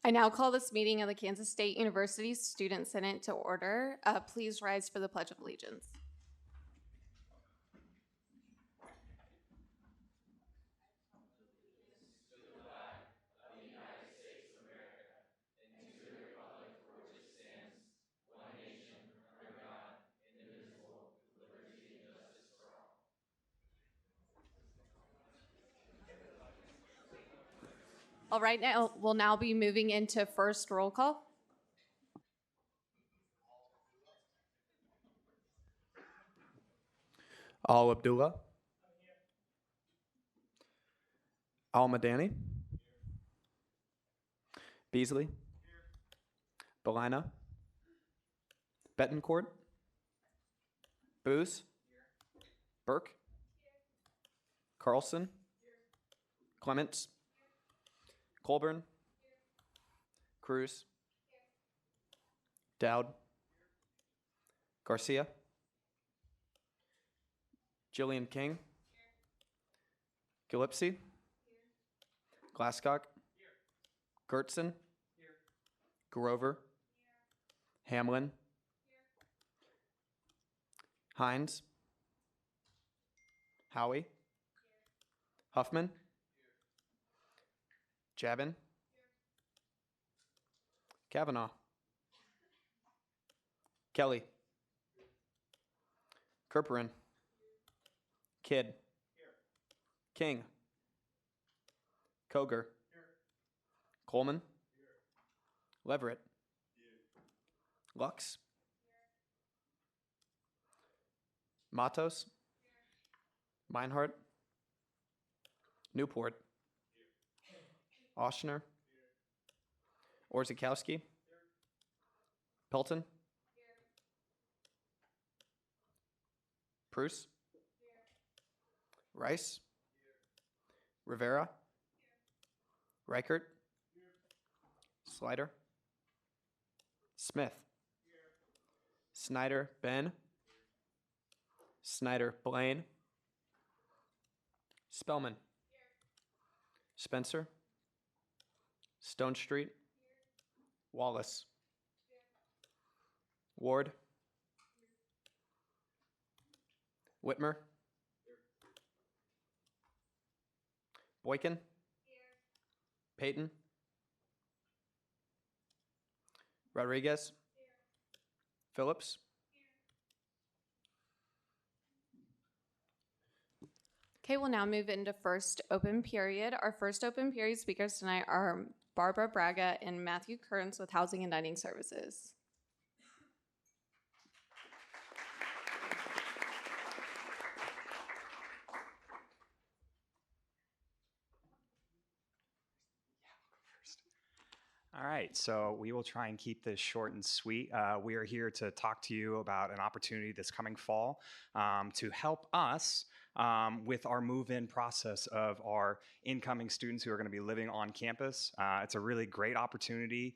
I now call this meeting of the Kansas State University Student Senate to order. Please rise for the Pledge of Allegiance. All right, now we'll now be moving into first roll call. Al Abdullah. Al Madani. Beasley. Belina. Betancourt. Booz. Burke. Carlson. Clements. Colburn. Cruz. Dowd. Garcia. Jillian King. Gillespie. Glasscock. Gertson. Grover. Hamlin. Hines. Howie. Huffman. Jabin. Kavanaugh. Kelly. Kerperin. Kidd. King. Koger. Coleman. Leverett. Lux. Matos. Meinhardt. Newport. Oshner. Orzechowski. Pelton. Bruce. Rice. Rivera. Reichert. Slider. Smith. Snyder Ben. Snyder Blaine. Spellman. Spencer. Stone Street. Wallace. Ward. Whitmer. Boykin. Peyton. Rodriguez. Phillips. Okay, we'll now move into first open period. Our first open period speakers tonight are Barbara Braga and Matthew Kearns with Housing and Dining Services. All right, so we will try and keep this short and sweet. We are here to talk to you about an opportunity this coming fall to help us with our move-in process of our incoming students who are going to be living on campus. It's a really great opportunity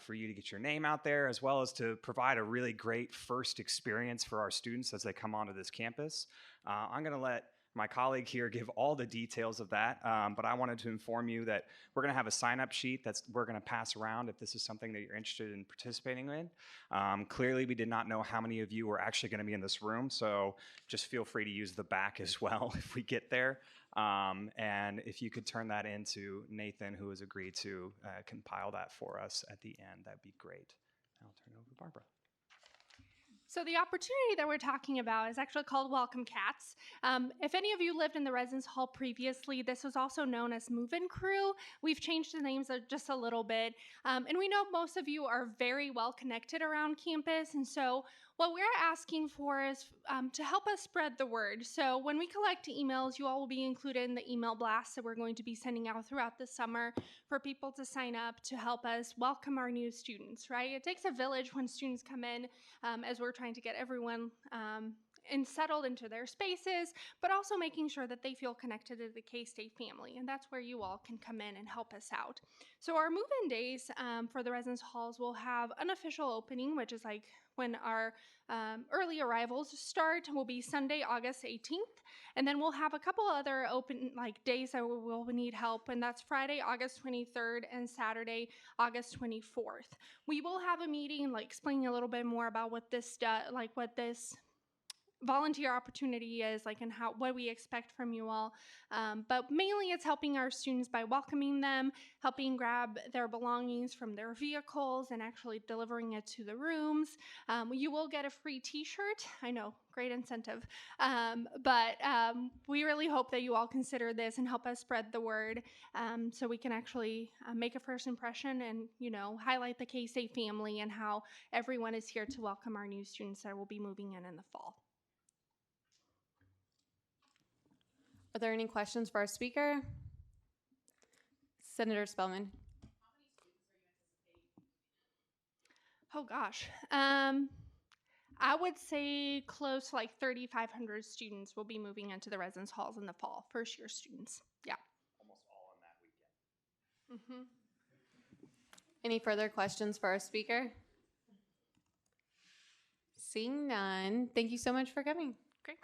for you to get your name out there, as well as to provide a really great first experience for our students as they come onto this campus. I'm going to let my colleague here give all the details of that, but I wanted to inform you that we're going to have a sign-up sheet that we're going to pass around if this is something that you're interested in participating in. Clearly, we did not know how many of you were actually going to be in this room, so just feel free to use the back as well if we get there. And if you could turn that in to Nathan, who has agreed to compile that for us at the end, that'd be great. I'll turn it over to Barbara. So the opportunity that we're talking about is actually called Welcome Cats. If any of you lived in the residence hall previously, this was also known as Move-In Crew. We've changed the names just a little bit. And we know most of you are very well connected around campus. And so what we're asking for is to help us spread the word. So when we collect emails, you all will be included in the email blast that we're going to be sending out throughout the summer for people to sign up to help us welcome our new students, right? It takes a village when students come in, as we're trying to get everyone and settled into their spaces, but also making sure that they feel connected to the K-State family. And that's where you all can come in and help us out. So our move-in days for the residence halls will have an official opening, which is like when our early arrivals start, will be Sunday, August 18th. And then we'll have a couple other open days that we'll need help, and that's Friday, August 23rd and Saturday, August 24th. We will have a meeting explaining a little bit more about what this what this volunteer opportunity is and what we expect from you all, but mainly it's helping our students by welcoming them, helping grab their belongings from their vehicles and actually delivering it to the rooms. You will get a free t-shirt. I know, great incentive, but we really hope that you all consider this and help us spread the word, so we can actually make a first impression and highlight the K-State family and how everyone is here to welcome our new students that will be moving in the fall. Are there any questions for our speaker? Senator Spellman. Oh gosh. I would say close to 3,500 students will be moving into the residence halls in the fall, first year students. Yeah. Almost all on that weekend. Any further questions for our speaker? Seeing none, thank you so much for coming. Great.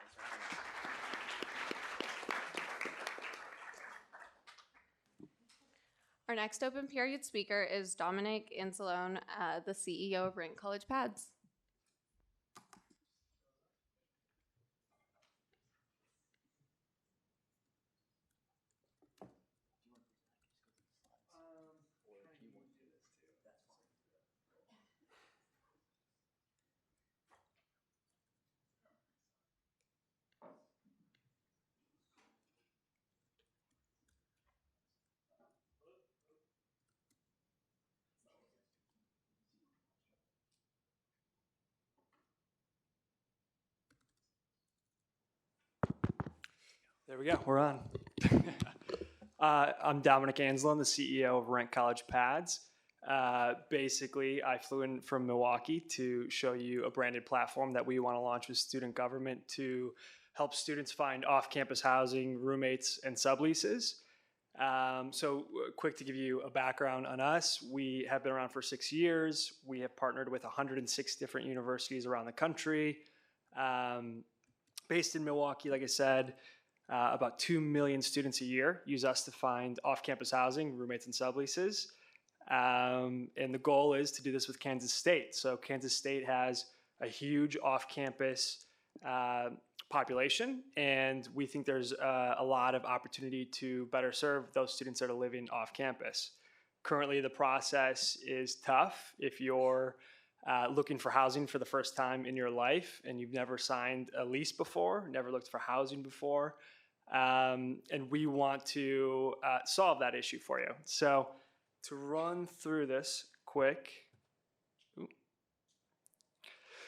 Our next open period speaker is Dominic Anzalone, the CEO of Rent College Pads. There we go, we're on. I'm Dominic Anzalone, the CEO of Rent College Pads. Basically, I flew in from Milwaukee to show you a branded platform that we want to launch with student government to help students find off-campus housing, roommates, and subleases. So quick to give you a background on us, we have been around for 6 years. We have partnered with 106 different universities around the country. Based in Milwaukee, like I said, about 2 million students a year use us to find off-campus housing, roommates, and subleases. And the goal is to do this with Kansas State. So Kansas State has a huge off-campus population, and we think there's a lot of opportunity to better serve those students that are living off-campus. Currently, the process is tough. If you're looking for housing for the first time in your life and you've never signed a lease before, never looked for housing before, and we want to solve that issue for you. So to run through this quick.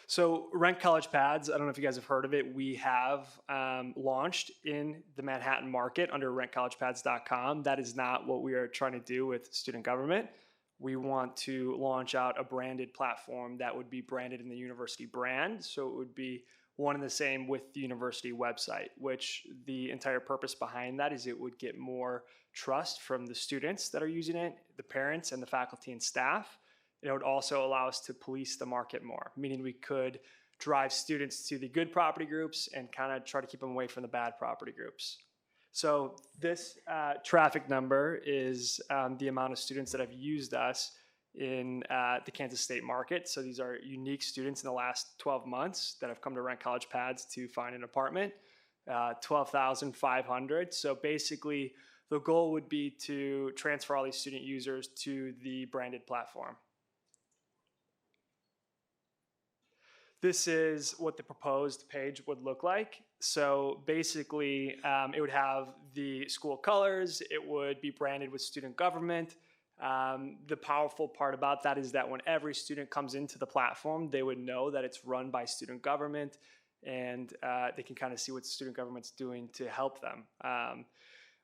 So Rent College Pads, I don't know if you guys have heard of it. We have launched in the Manhattan market under rentcollegepads.com. That is not what we are trying to do with student government. We want to launch out a branded platform that would be branded in the university brand. So it would be one and the same with the university website, which the entire purpose behind that is it would get more trust from the students that are using it, the parents and the faculty and staff. It would also allow us to police the market more, meaning we could drive students to the good property groups and kind of try to keep them away from the bad property groups. So this traffic number is the amount of students that have used us in the Kansas State market. So these are unique students in the last 12 months that have come to Rent College Pads to find an apartment, 12,500. So basically the goal would be to transfer all these student users to the branded platform. This is what the proposed page would look like. So basically, it would have the school colors. It would be branded with student government. The powerful part about that is that when every student comes into the platform, they would know that it's run by student government, and they can kind of see what student government's doing to help them.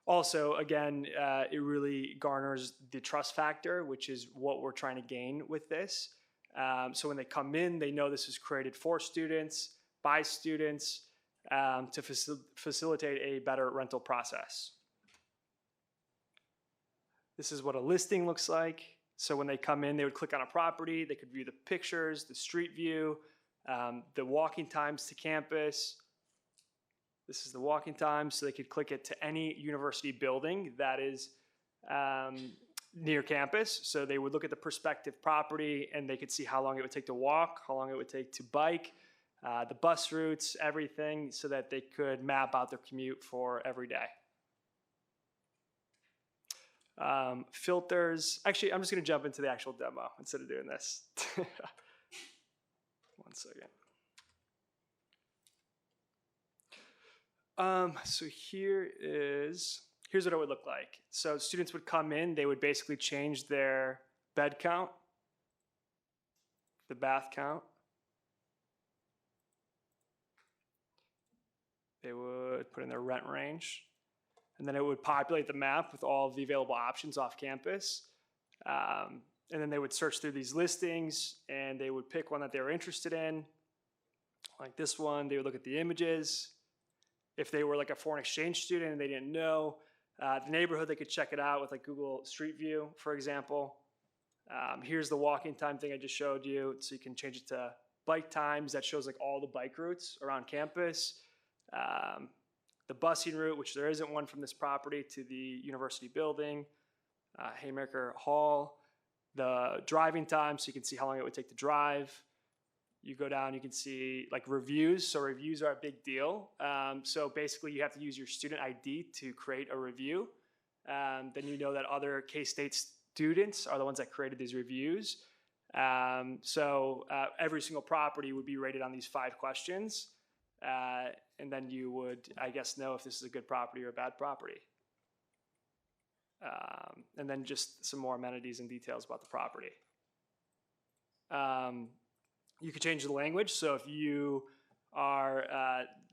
Also, again, it really garners the trust factor, which is what we're trying to gain with this. So when they come in, they know this is created for students. by students to facilitate a better rental process. This is what a listing looks like. So when they come in, they would click on a property, they could view the pictures, the street view, the walking times to campus. This is the walking time, so they could click it to any university building that is near campus. So they would look at the prospective property and they could see how long it would take to walk, how long it would take to bike, the bus routes, everything, so that they could map out their commute for every day. Filters. Actually, I'm just going to jump into the actual demo instead of doing this. 1 second. So here's what it would look like. So students would come in, they would basically change their bed count, the bath count. They would put in their rent range, and then it would populate the map with all of the available options off campus. And then they would search through these listings and they would pick one that they were interested in. Like this one, they would look at the images. If they were like a foreign exchange student and they didn't know the neighborhood, they could check it out with like Google Street View, for example. Here's the walking time thing I just showed you. So you can change it to bike times. That shows like all the bike routes around campus. The busing route, which there isn't one from this property to the university building, Haymaker Hall, the driving time, so you can see how long it would take to drive. You go down, you can see like reviews. So reviews are a big deal. So basically you have to use your student ID to create a review. Then you know that other K-State students are the ones that created these reviews. So every single property would be rated on these 5 questions. And then you would, I guess, know if this is a good property or a bad property. And then just some more amenities and details about the property. You could change the language. So if you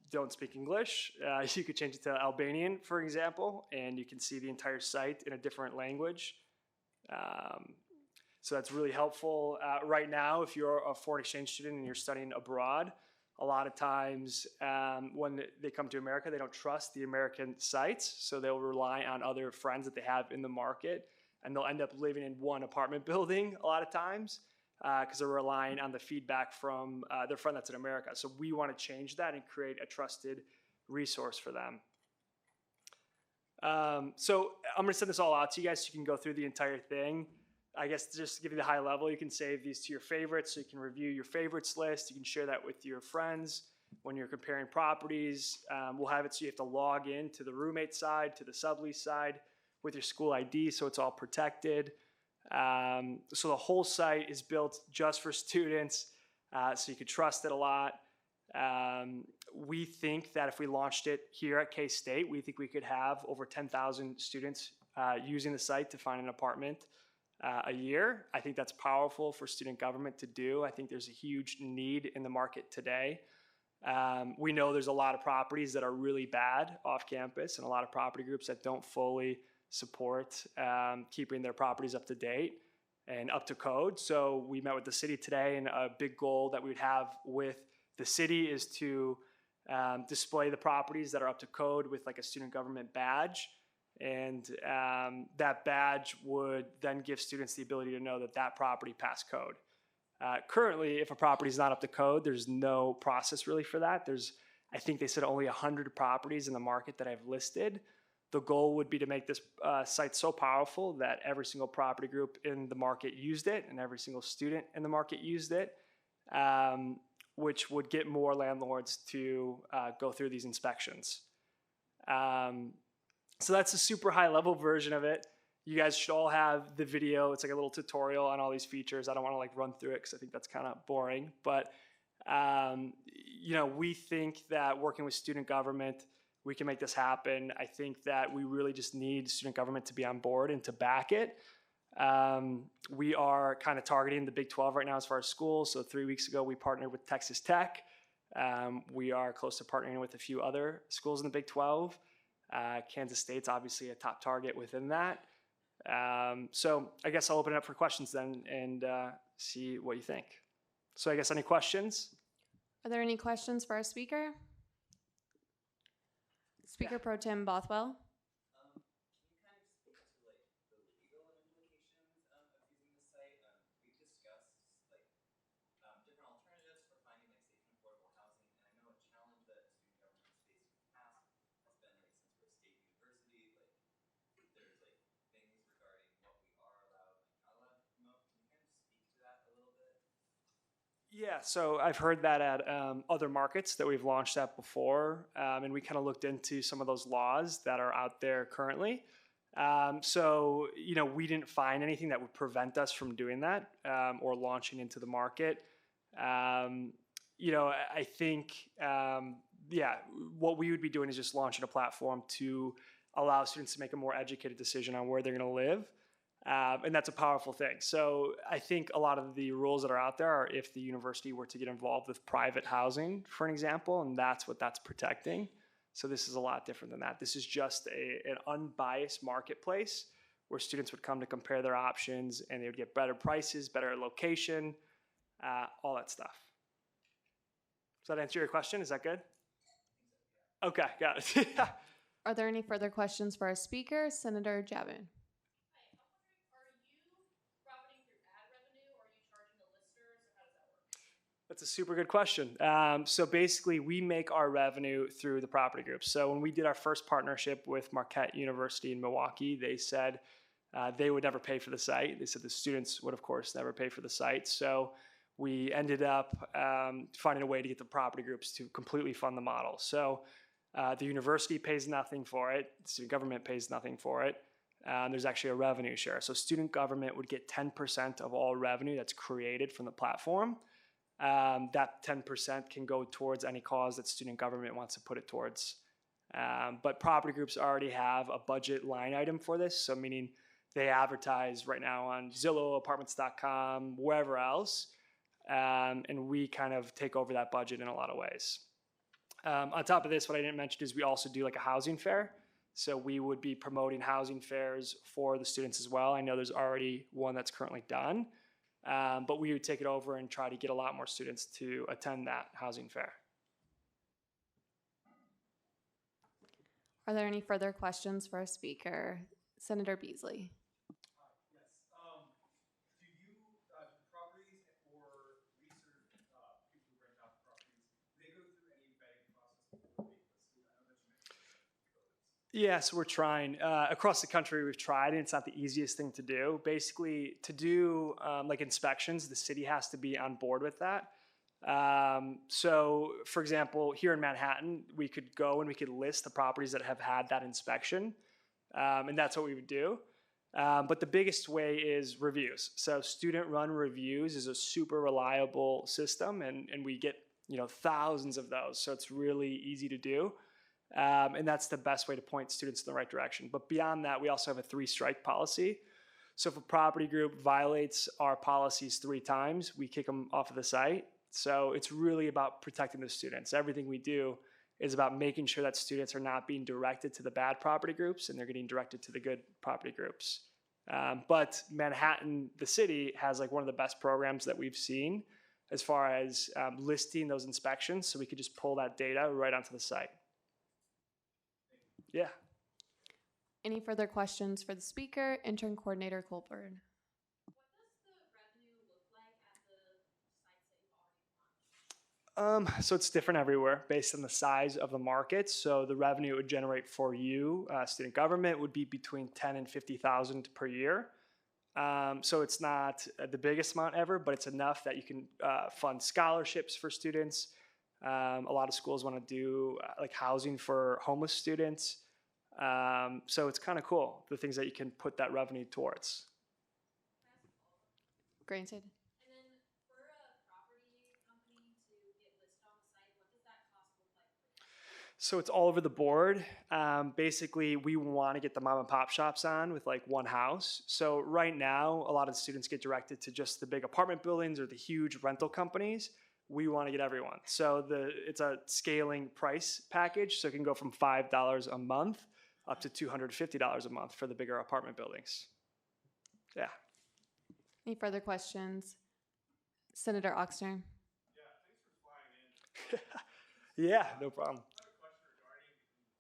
don't speak English, you could change it to Albanian, for example, and you can see the entire site in a different language. So that's really helpful. Right now, if you're a foreign exchange student and you're studying abroad, a lot of times when they come to America, they don't trust the American sites, so they'll rely on other friends that they have in the market, and they'll end up living in one apartment building a lot of times because they're relying on the feedback from their friend that's in America. So we want to change that and create a trusted resource for them. So I'm going to send this all out to you guys so you can go through the entire thing. I guess just to give you the high level, you can save these to your favorites, so you can review your favorites list. You can share that with your friends when you're comparing properties. We'll have it so you have to log in to the roommate side, to the sublease side with your school ID, so it's all protected. So the whole site is built just for students, so you could trust it a lot. We think that if we launched it here at K-State, we think we could have over 10,000 students using the site to find an apartment a year. I think that's powerful for student government to do. I think there's a huge need in the market today. We know there's a lot of properties that are really bad off campus and a lot of property groups that don't fully support keeping their properties up to date and up to code. So we met with the city today, and a big goal that we'd have with the city is to display the properties that are up to code with like a student government badge. And that badge would then give students the ability to know that that property passed code. Currently, if a property is not up to code, there's no process really for that. I think they said only 100 properties in the market that I've listed. The goal would be to make this site so powerful that every single property group in the market used it and every single student in the market used it, which would get more landlords to go through these inspections. So that's a super high level version of it. You guys should all have the video. It's like a little tutorial on all these features. I don't want to like run through it because I think that's kind of boring. But we think that working with student government, we can make this happen. I think that we really just need student government to be on board and to back it. We are kind of targeting the Big 12 right now as far as schools. So 3 weeks ago, we partnered with Texas Tech. We are close to partnering with a few other schools in the Big 12. Kansas State's obviously a top target within that. So I guess I'll open it up for questions then and see what you think. So I guess any questions? Are there any questions for our speaker? Speaker Pro Tem Bothwell. Can you kind of speak to like the legal implications of using the site? We've discussed like different alternatives for finding like safe and affordable housing, and I know a challenge that student government's faced in the past has been like since we're a state university, like there's like things regarding what we are allowed and not allowed to promote. Can you kind of speak to that a little bit? Yeah, so I've heard that at other markets that we've launched at before, and we kind of looked into some of those laws that are out there currently. So, we didn't find anything that would prevent us from doing that or launching into the market. I think, what we would be doing is just launching a platform to allow students to make a more educated decision on where they're going to live. And that's a powerful thing. So I think a lot of the rules that are out there are if the university were to get involved with private housing, for an example, and that's what that's protecting. So this is a lot different than that. This is just an unbiased marketplace where students would come to compare their options and they would get better prices, better location, all that stuff. Does that answer your question? Is that good? Okay, got it. Are there any further questions for our speaker, Senator Javin? That's a super good question. So basically, we make our revenue through the property groups. So when we did our first partnership with Marquette University in Milwaukee, they said they would never pay for the site. They said the students would, of course, never pay for the site. So we ended up finding a way to get the property groups to completely fund the model. So the university pays nothing for it. The student government pays nothing for it. There's actually a revenue share. So student government would get 10% of all revenue that's created from the platform. That 10% can go towards any cause that student government wants to put it towards. But property groups already have a budget line item for this. So meaning they advertise right now on Zillow, apartments.com, wherever else. And we kind of take over that budget in a lot of ways. On top of this, what I didn't mention is we also do like a housing fair. So we would be promoting housing fairs for the students as well. I know there's already one that's currently done. But we would take it over and try to get a lot more students to attend that housing fair. Are there any further questions for our speaker, Senator Beasley? Yes. Do properties or research people who rent out properties, do they go through any vetting process before being listed? I know that you mentioned. Yes, we're trying. Across the country, we've tried, and it's not the easiest thing to do. Basically, to do like inspections, the city has to be on board with that. So, for example, here in Manhattan, we could go and we could list the properties that have had that inspection, and that's what we would do. But the biggest way is reviews. So student-run reviews is a super reliable system, and we get thousands of those. So it's really easy to do. And that's the best way to point students in the right direction. But beyond that, we also have a 3-strike policy. So if a property group violates our policies 3 times, we kick them off of the site. So it's really about protecting the students. Everything we do is about making sure that students are not being directed to the bad property groups and they're getting directed to the good property groups. But Manhattan, the city, has like one of the best programs that we've seen as far as listing those inspections. So we could just pull that data right onto the site. Yeah. Any further questions for the speaker, Intern Coordinator Colburn? What does the revenue look like at the sites that you've already launched? So it's different everywhere based on the size of the market. So the revenue it would generate for you, student government, would be between $10,000 and $50,000 per year. So it's not the biggest amount ever, but it's enough that you can fund scholarships for students. A lot of schools want to do like housing for homeless students. So it's kind of cool, the things that you can put that revenue towards. Granted. And then for a property company to get listed on the site, what does that cost look like for you? So it's all over the board. Basically, we want to get the mom and pop shops on with like one house. So right now, a lot of the students get directed to just the big apartment buildings or the huge rental companies. We want to get everyone. So it's a scaling price package. So it can go from $5 a month up to $250 a month for the bigger apartment buildings. Yeah. Any further questions? Senator Oxnard. Yeah, no problem. I have a question regarding,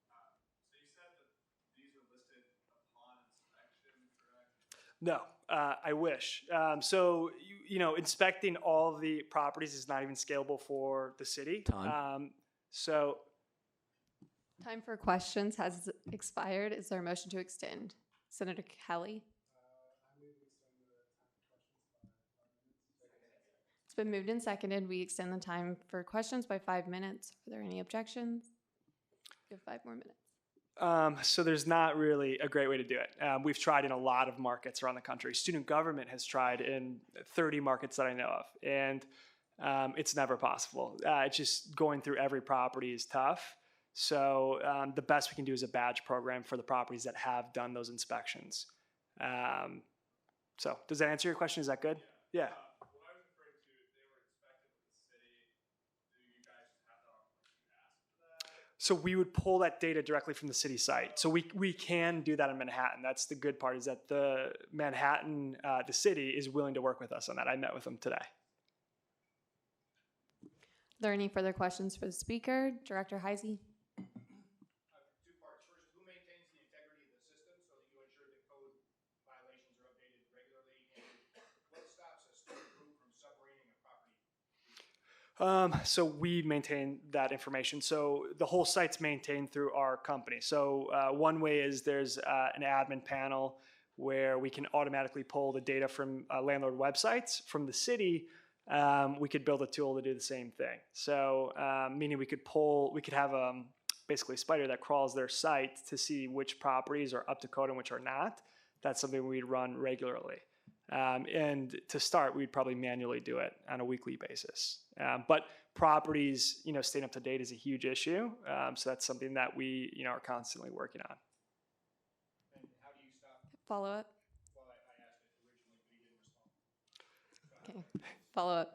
so you said that these are listed upon inspection, correct? No, I wish. So, inspecting all of the properties is not even scalable for the city. So, Time for questions has expired. Is there a motion to extend? Senator Kelly? It's been moved and seconded. We extend the time for questions by 5 minutes. Are there any objections? You have 5 more minutes. so there's not really a great way to do it. We've tried in a lot of markets around the country. Student government has tried in 30 markets that I know of, and it's never possible. It's just going through every property is tough. So the best we can do is a badge program for the properties that have done those inspections. So does that answer your question? Is that good? Yeah. What I was referring to, if they were inspected with the city, do you guys just have to ask for that? So we would pull that data directly from the city site. So we can do that in Manhattan. That's the good part, is that the Manhattan, the city is willing to work with us on that. I met with them today. Are there any further questions for the speaker? Director Heisey? Two parts. First, who maintains the integrity of the system so that you ensure that code violations are updated regularly? And what stops a student group from submarinating a property? So we maintain that information. So the whole site's maintained through our company. So one way is there's an admin panel where we can automatically pull the data from landlord websites. From the city, we could build a tool to do the same thing. So meaning we could have basically a spider that crawls their site to see which properties are up to code and which are not. That's something we'd run regularly. And to start, we'd probably manually do it on a weekly basis. But properties, staying up to date is a huge issue. So that's something that we, are constantly working on. And how do you stop? Follow up? Well, I asked it originally, but he didn't respond. Okay. Follow up.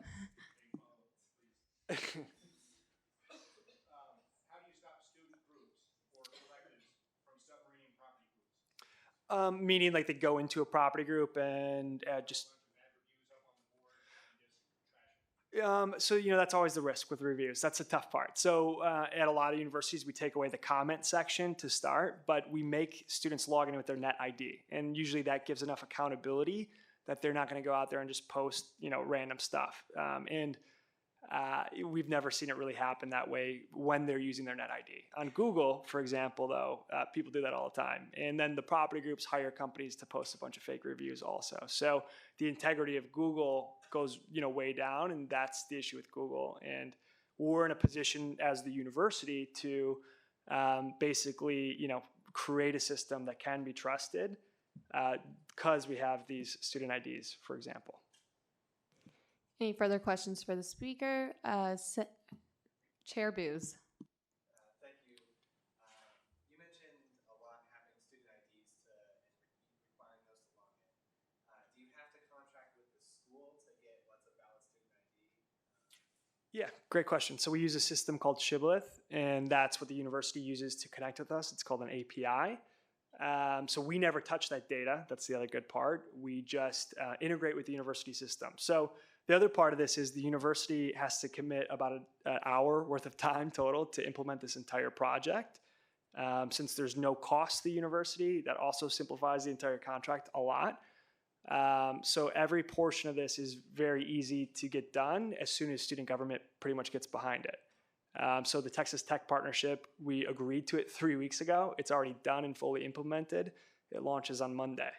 How do you stop student groups or collectives from submarinating property groups? Meaning like they go into a property group and just Bad reviews up on the board and just trash it. so that's always the risk with reviews. That's the tough part. So at a lot of universities, we take away the comment section to start, but we make students log in with their net ID, and usually that gives enough accountability that they're not going to go out there and just post random stuff. And we've never seen it really happen that way when they're using their net ID. On Google, for example, though, people do that all the time. And then the property groups hire companies to post a bunch of fake reviews also. So the integrity of Google goes, way down, and that's the issue with Google. And we're in a position as the university to basically, create a system that can be trusted because we have these student IDs, for example. Any further questions for the speaker? Chair Booz? Thank you. You mentioned a lot having student IDs and requiring those to log in. Do you have to contract with the school to get what's a valid student ID? Yeah, great question. So we use a system called Shibboleth, and that's what the university uses to connect with us. It's called an API. So we never touch that data. That's the other good part. We just integrate with the university system. So the other part of this is the university has to commit about an hour worth of time total to implement this entire project. Since there's no cost to the university, that also simplifies the entire contract a lot. So every portion of this is very easy to get done as soon as student government pretty much gets behind it. So the Texas Tech partnership, we agreed to it 3 weeks ago. It's already done and fully implemented. It launches on Monday,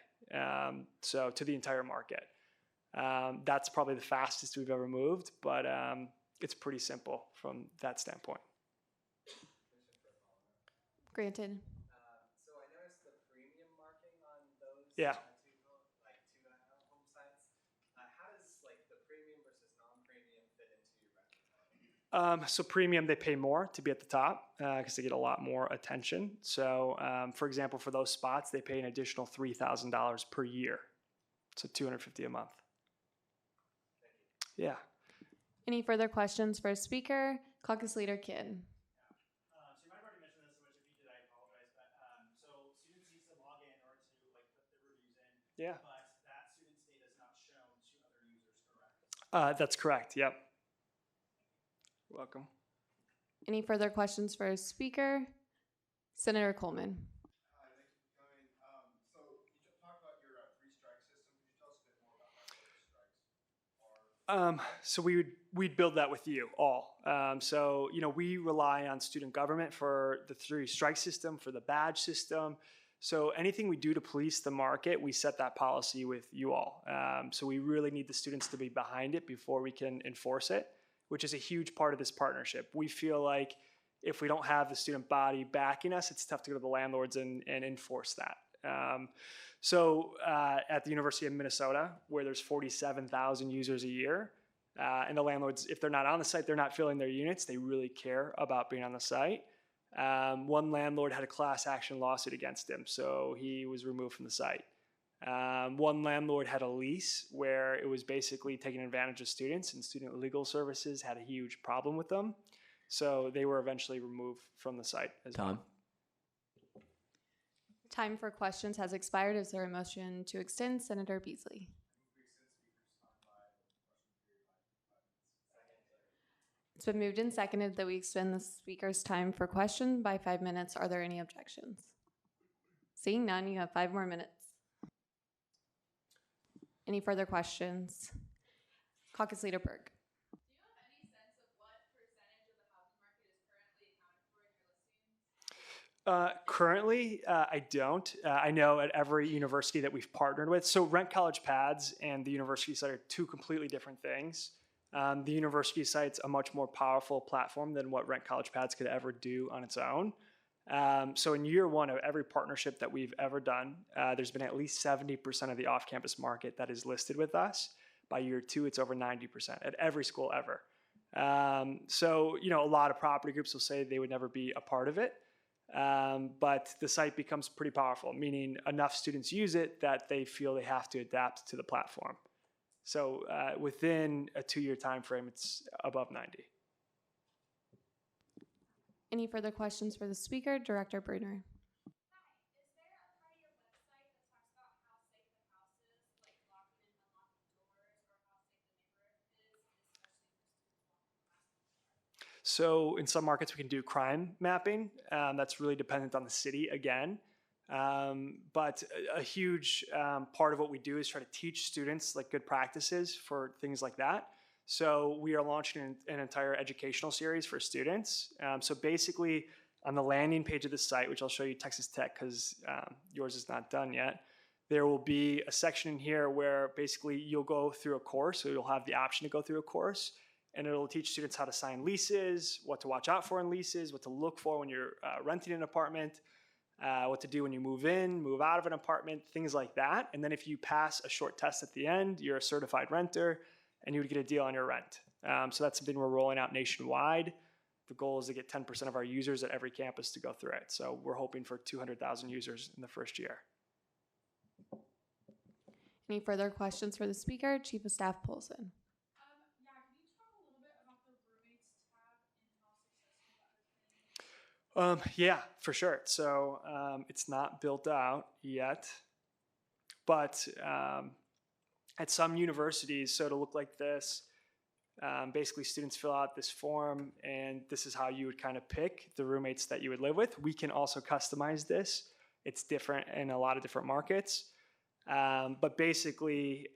so to the entire market. That's probably the fastest we've ever moved, but it's pretty simple from that standpoint. Granted. So I noticed the premium marking on those Yeah. two home sites. How does the premium versus non-premium fit into your revenue model? So premium, they pay more to be at the top because they get a lot more attention. So for example, for those spots, they pay an additional $3,000 per year. So $250 a month. Yeah. Any further questions for a speaker? Caucus Leader Kidd. So you might have already mentioned this, which if you did, I apologize. But so students need to log in in order to put their reviews in. Yeah. But that student's data is not shown to other users, correct? That's correct. Yep. You're welcome. Any further questions for our speaker? Senator Coleman. Hi, thank you for coming. So you talked about your three strike system. Could you tell us a bit more about that, what those strikes are? So we'd build that with you all. So we rely on student government for the three strike system, for the badge system. So anything we do to police the market, we set that policy with you all. So we really need the students to be behind it before we can enforce it, which is a huge part of this partnership. We feel like if we don't have the student body backing us, it's tough to go to the landlords and enforce that. So at the University of Minnesota, where there's 47,000 users a year, and the landlords, if they're not on the site, they're not filling their units, they really care about being on the site. One landlord had a class action lawsuit against him, so he was removed from the site. One landlord had a lease where it was basically taking advantage of students, and student legal services had a huge problem with them. So they were eventually removed from the site as well. Time for questions has expired. Is there a motion to extend? Senator Beasley. It's been moved and seconded that we extend the speaker's time for question by 5 minutes. Are there any objections? Seeing none, you have 5 more minutes. Any further questions? Caucus Leader Berg. Do you have any sense of what percentage of the housing market is currently accounted for in your listings? Currently, I don't. I know at every university that we've partnered with. So Rent College Pads and the university site are two completely different things. The university site's a much more powerful platform than what Rent College Pads could ever do on its own. So in year one of every partnership that we've ever done, there's been at least 70% of the off-campus market that is listed with us. By year two, it's over 90% at every school ever. So, a lot of property groups will say they would never be a part of it. But the site becomes pretty powerful, meaning enough students use it that they feel they have to adapt to the platform. So within a 2-year time frame, it's above 90. Any further questions for the speaker? Director Bruner. Hi, is there a part of your website that talks about how safe the house is, like locking and unlocking doors, or how safe the neighborhood is, especially for students walking past? So in some markets, we can do crime mapping. That's really dependent on the city again. But a huge part of what we do is try to teach students like good practices for things like that. So we are launching an entire educational series for students. So basically on the landing page of the site, which I'll show you Texas Tech because yours is not done yet, there will be a section in here where basically you'll go through a course. So you'll have the option to go through a course, and it'll teach students how to sign leases, what to watch out for in leases, what to look for when you're renting an apartment, what to do when you move in, move out of an apartment, things like that. And then if you pass a short test at the end, you're a certified renter and you would get a deal on your rent. So that's something we're rolling out nationwide. The goal is to get 10% of our users at every campus to go through it. So we're hoping for 200,000 users in the first year. Any further questions for the speaker? Chief of Staff Polson. Yeah, can you talk a little bit about the roommates tab and how successful that has been? Yeah, for sure. So it's not built out yet, but at some universities, so it'll look like this. Basically, students fill out this form, and this is how you would kind of pick the roommates that you would live with. We can also customize this. It's different in a lot of different markets. But basically,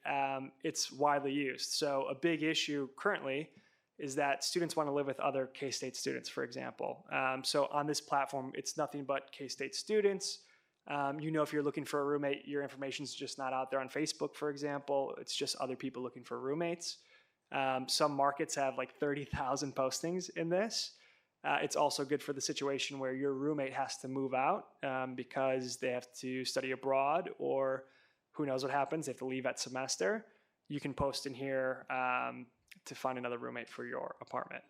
it's widely used. So a big issue currently is that students want to live with other K-State students, for example. So on this platform, it's nothing but K-State students. If you're looking for a roommate, your information's just not out there on Facebook, for example. It's just other people looking for roommates. Some markets have like 30,000 postings in this. It's also good for the situation where your roommate has to move out because they have to study abroad, or who knows what happens, they have to leave at semester. You can post in here to find another roommate for your apartment.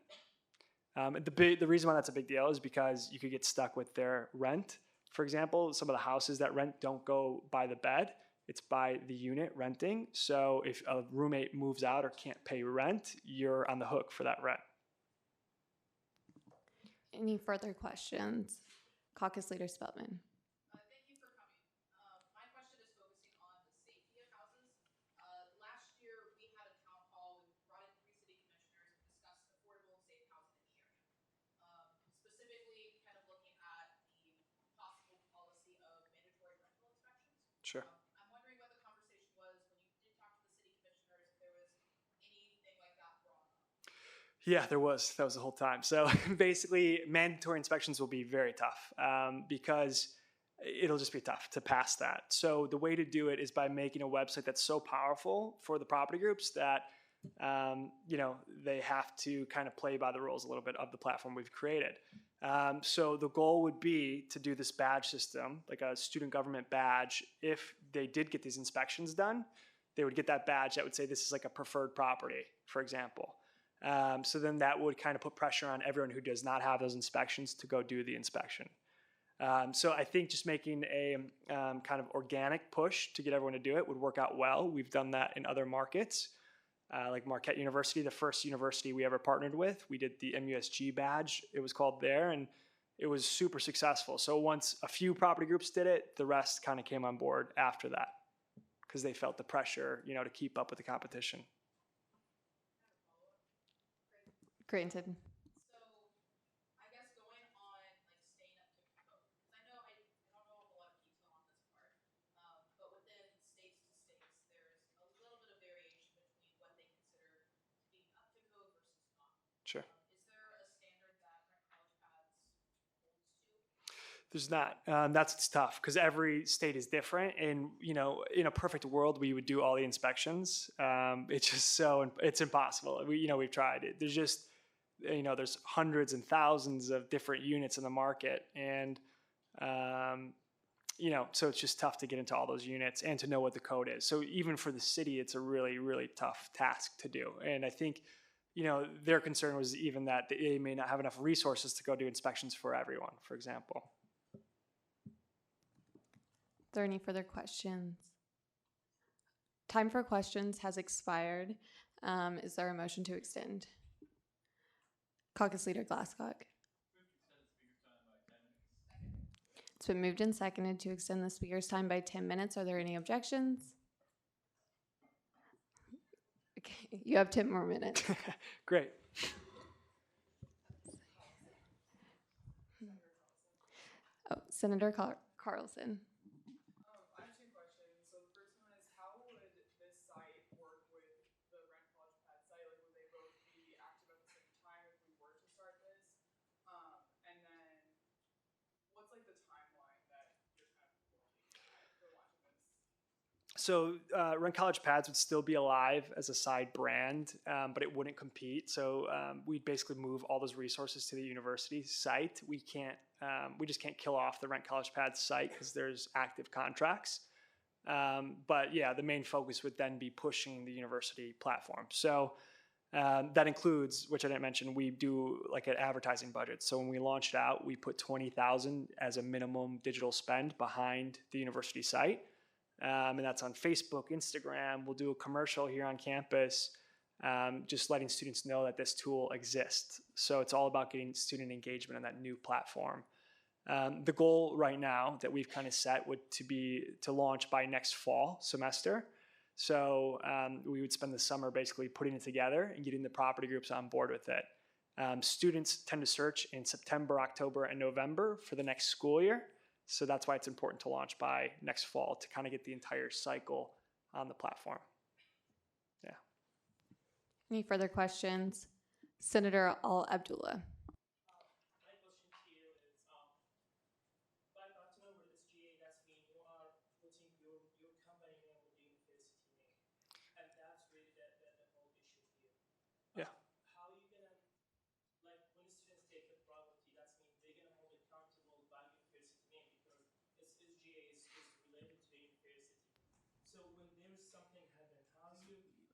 The reason why that's a big deal is because you could get stuck with their rent. For example, some of the houses that rent don't go by the bed. It's by the unit renting. So if a roommate moves out or can't pay rent, you're on the hook for that rent. Any further questions? Caucus Leader Speltman. Thank you for coming. My question is focusing on the safety of houses. Last year, we had a town hall. We brought in 3 city commissioners and discussed affordable and safe housing in the area. Yeah, there was. That was the whole time. So basically, mandatory inspections will be very tough because it'll just be tough to pass that. So the way to do it is by making a website that's so powerful for the property groups that they have to kind of play by the rules a little bit of the platform we've created. So the goal would be to do this badge system, like a student government badge. If they did get these inspections done, they would get that badge that would say this is like a preferred property, for example. So then that would kind of put pressure on everyone who does not have those inspections to go do the inspection. So I think just making a kind of organic push to get everyone to do it would work out well. We've done that in other markets, like Marquette University, the first university we ever partnered with. We did the MUSG badge, it was called there, and it was super successful. So once a few property groups did it, the rest kind of came on board after that because they felt the pressure, to keep up with the competition. Granted. So, I guess going on like staying up to code, because I don't know a lot of detail on this part, but within states to states, there's a little bit of variation between what they consider being up to code versus not. Sure. Is there a standard that Rent College Pads holds to? There's not. That's tough because every state is different, and in a perfect world, we would do all the inspections. It's just it's impossible. We've tried it. There's just there's hundreds and thousands of different units in the market, and so it's just tough to get into all those units and to know what the code is. So even for the city, it's a really, really tough task to do. And I think their concern was even that they may not have enough resources to go do inspections for everyone, for example. Are there any further questions? Time for questions has expired. Is there a motion to extend? Caucus Leader Glasscock. It's been moved and seconded to extend the speaker's time by 10 minutes. Are there any objections? Okay, you have 10 more minutes. Great. Oh, Senator Carlson. I have two questions. So the first one is, how would this site work with the Rent College Pad site? Like, would they both be active at the same time if we were to start this? And then, what's like the timeline that you're kind of looking at for launching this? So Rent College Pads would still be alive as a side brand, but it wouldn't compete. So we'd basically move all those resources to the university site. We just can't kill off the Rent College Pads site because there's active contracts. But yeah, the main focus would then be pushing the university platform. So that includes, which I didn't mention, we do like an advertising budget. So when we launched out, we put $20,000 as a minimum digital spend behind the university site. And that's on Facebook, Instagram. We'll do a commercial here on campus, just letting students know that this tool exists. So it's all about getting student engagement on that new platform. The goal right now that we've kind of set would to launch by next fall semester. So we would spend the summer basically putting it together and getting the property groups on board with it. Students tend to search in September, October, and November for the next school year. So that's why it's important to launch by next fall to kind of get the entire cycle on the platform. Yeah. Any further questions? Senator Al Abdullah. My question to you is, by partnering with this GA, that's mean you are putting your company name with the university name, and that's really the whole issue here. Yeah. How are you gonna, like, when students take the property, that's mean they're gonna hold it accountable by university name because SGA is related to the university. So when there's something happen, how are you gonna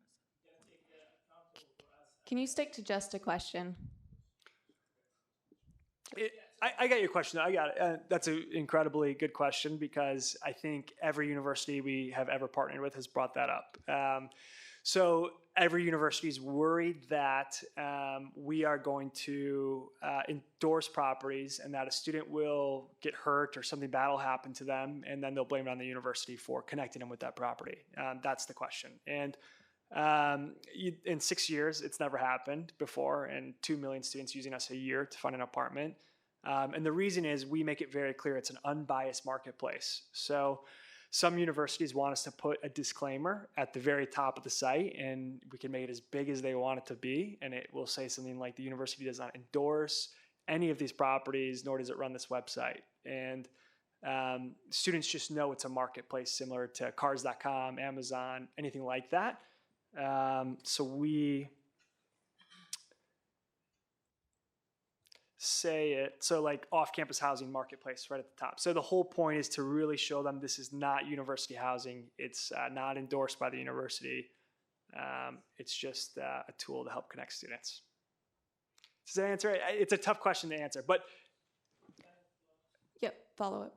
take the accountable for us? Can you stick to just a question? I got your question. I got it. That's an incredibly good question because I think every university we have ever partnered with has brought that up. So every university is worried that we are going to endorse properties and that a student will get hurt or something bad will happen to them, and then they'll blame it on the university for connecting them with that property. That's the question. And in 6 years, it's never happened before, and 2 million students using us a year to fund an apartment. And the reason is we make it very clear it's an unbiased marketplace. So Some universities want us to put a disclaimer at the very top of the site, and we can make it as big as they want it to be. And it will say something like the university does not endorse any of these properties, nor does it run this website. And students just know it's a marketplace similar to cars.com, Amazon, anything like that. So we say it, so like off-campus housing marketplace right at the top. So the whole point is to really show them this is not university housing. It's not endorsed by the university. It's just a tool to help connect students. Does that answer it? It's a tough question to answer, but Yep, follow up.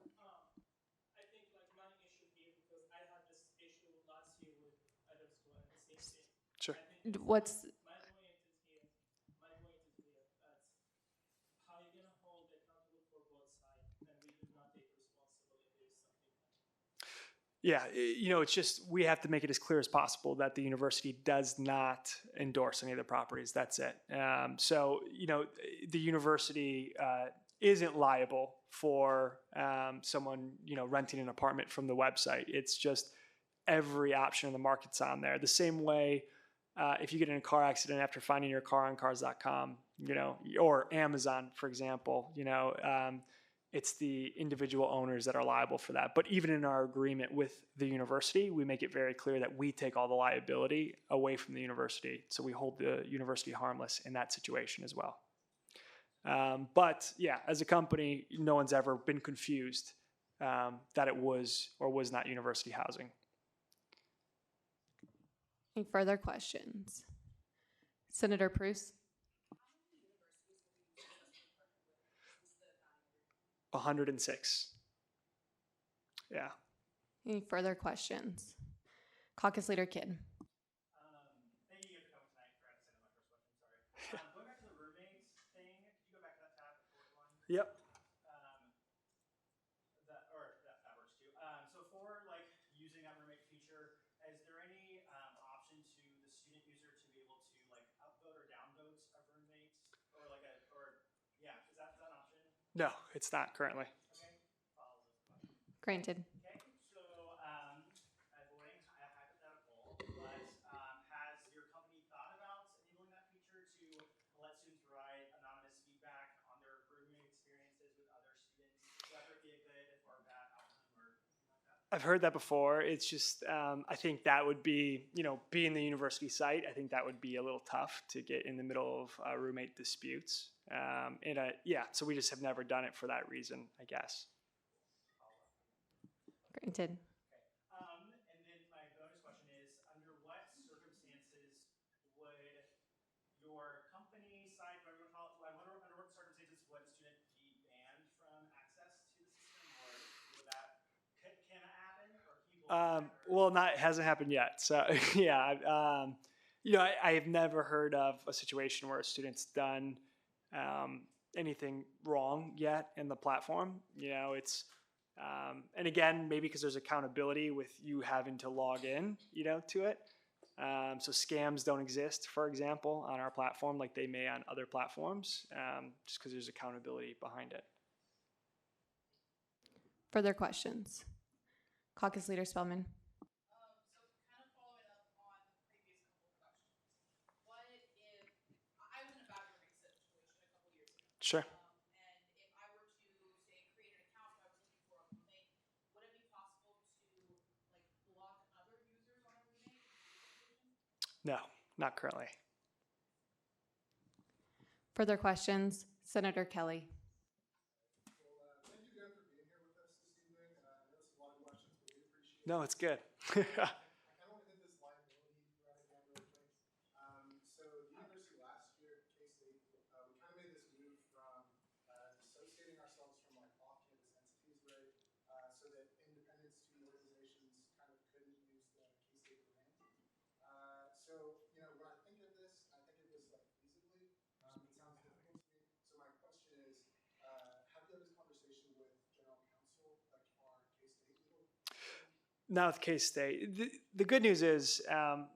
I think like one issue here, because I had this issue last year with other school and the same thing. sure. I think What's my point is here. My point is here. That's how you're gonna hold accountable for both sides, and we do not take responsibility if there's something like. Yeah, it's just we have to make it as clear as possible that the university does not endorse any of the properties. That's it. So, the university isn't liable for someone, renting an apartment from the website. It's just every option in the market's on there. The same way if you get in a car accident after finding your car on cars.com, or Amazon, for example, it's the individual owners that are liable for that. But even in our agreement with the university, we make it very clear that we take all the liability away from the university. So we hold the university harmless in that situation as well. But yeah, as a company, no one's ever been confused that it was or was not university housing. any further questions? Senator Prus? 106. Yeah. Any further questions? Caucus Leader Kidd. Thank you for coming tonight. Forgot to send in my first question. Sorry. Going back to the roommates thing, could you go back to that tab, the fourth one? Yep. That works too. So for like using that roommate feature, is there any option to the student user to be able to like upvote or downvote of roommates, or like is that an option? No, it's not currently. Okay. Follows this question. Granted. Okay, so avoiding a hypothetical, but has your company thought about enabling that feature to let students provide anonymous feedback on their roommate experiences with other students, whether it be a good or bad outcome or anything like that? I've heard that before. It's just, I think that would be, being the university site, I think that would be a little tough to get in the middle of roommate disputes. So we just have never done it for that reason, I guess. Granted. And then my bonus question is, under what circumstances would your company side, under what circumstances would a student be banned from access to the system, or would that, can it happen, or people? Well, hasn't happened yet. So yeah, I have never heard of a situation where a student's done anything wrong yet in the platform. It's and again, maybe because there's accountability with you having to log in, to it. So scams don't exist, for example, on our platform like they may on other platforms, just because there's accountability behind it. Further questions? Caucus Leader Spellman. So kind of following up on the previous couple of questions. What if I was in a bad roommate situation a couple years ago? Sure. And if I were to say create an account if I was looking for a roommate, would it be possible to like block other users on a roommate situation? No, not currently. Further questions? Senator Kelly. Thank you again for being here with us this evening. I know it's a lot of questions, but we appreciate it. No, it's good. I kind of want to hit this liability thread again really quick. So the university last year, K-State, we kind of made this move from dissociating ourselves from like off-campus entities, right? So that independent student organizations kind of couldn't use the K-State brand. So when I think of this, I think of this like feasibly. It sounds difficult to me. So my question is, have you had this conversation with general counsel, like our K-State legal? Not with K-State. The good news is, and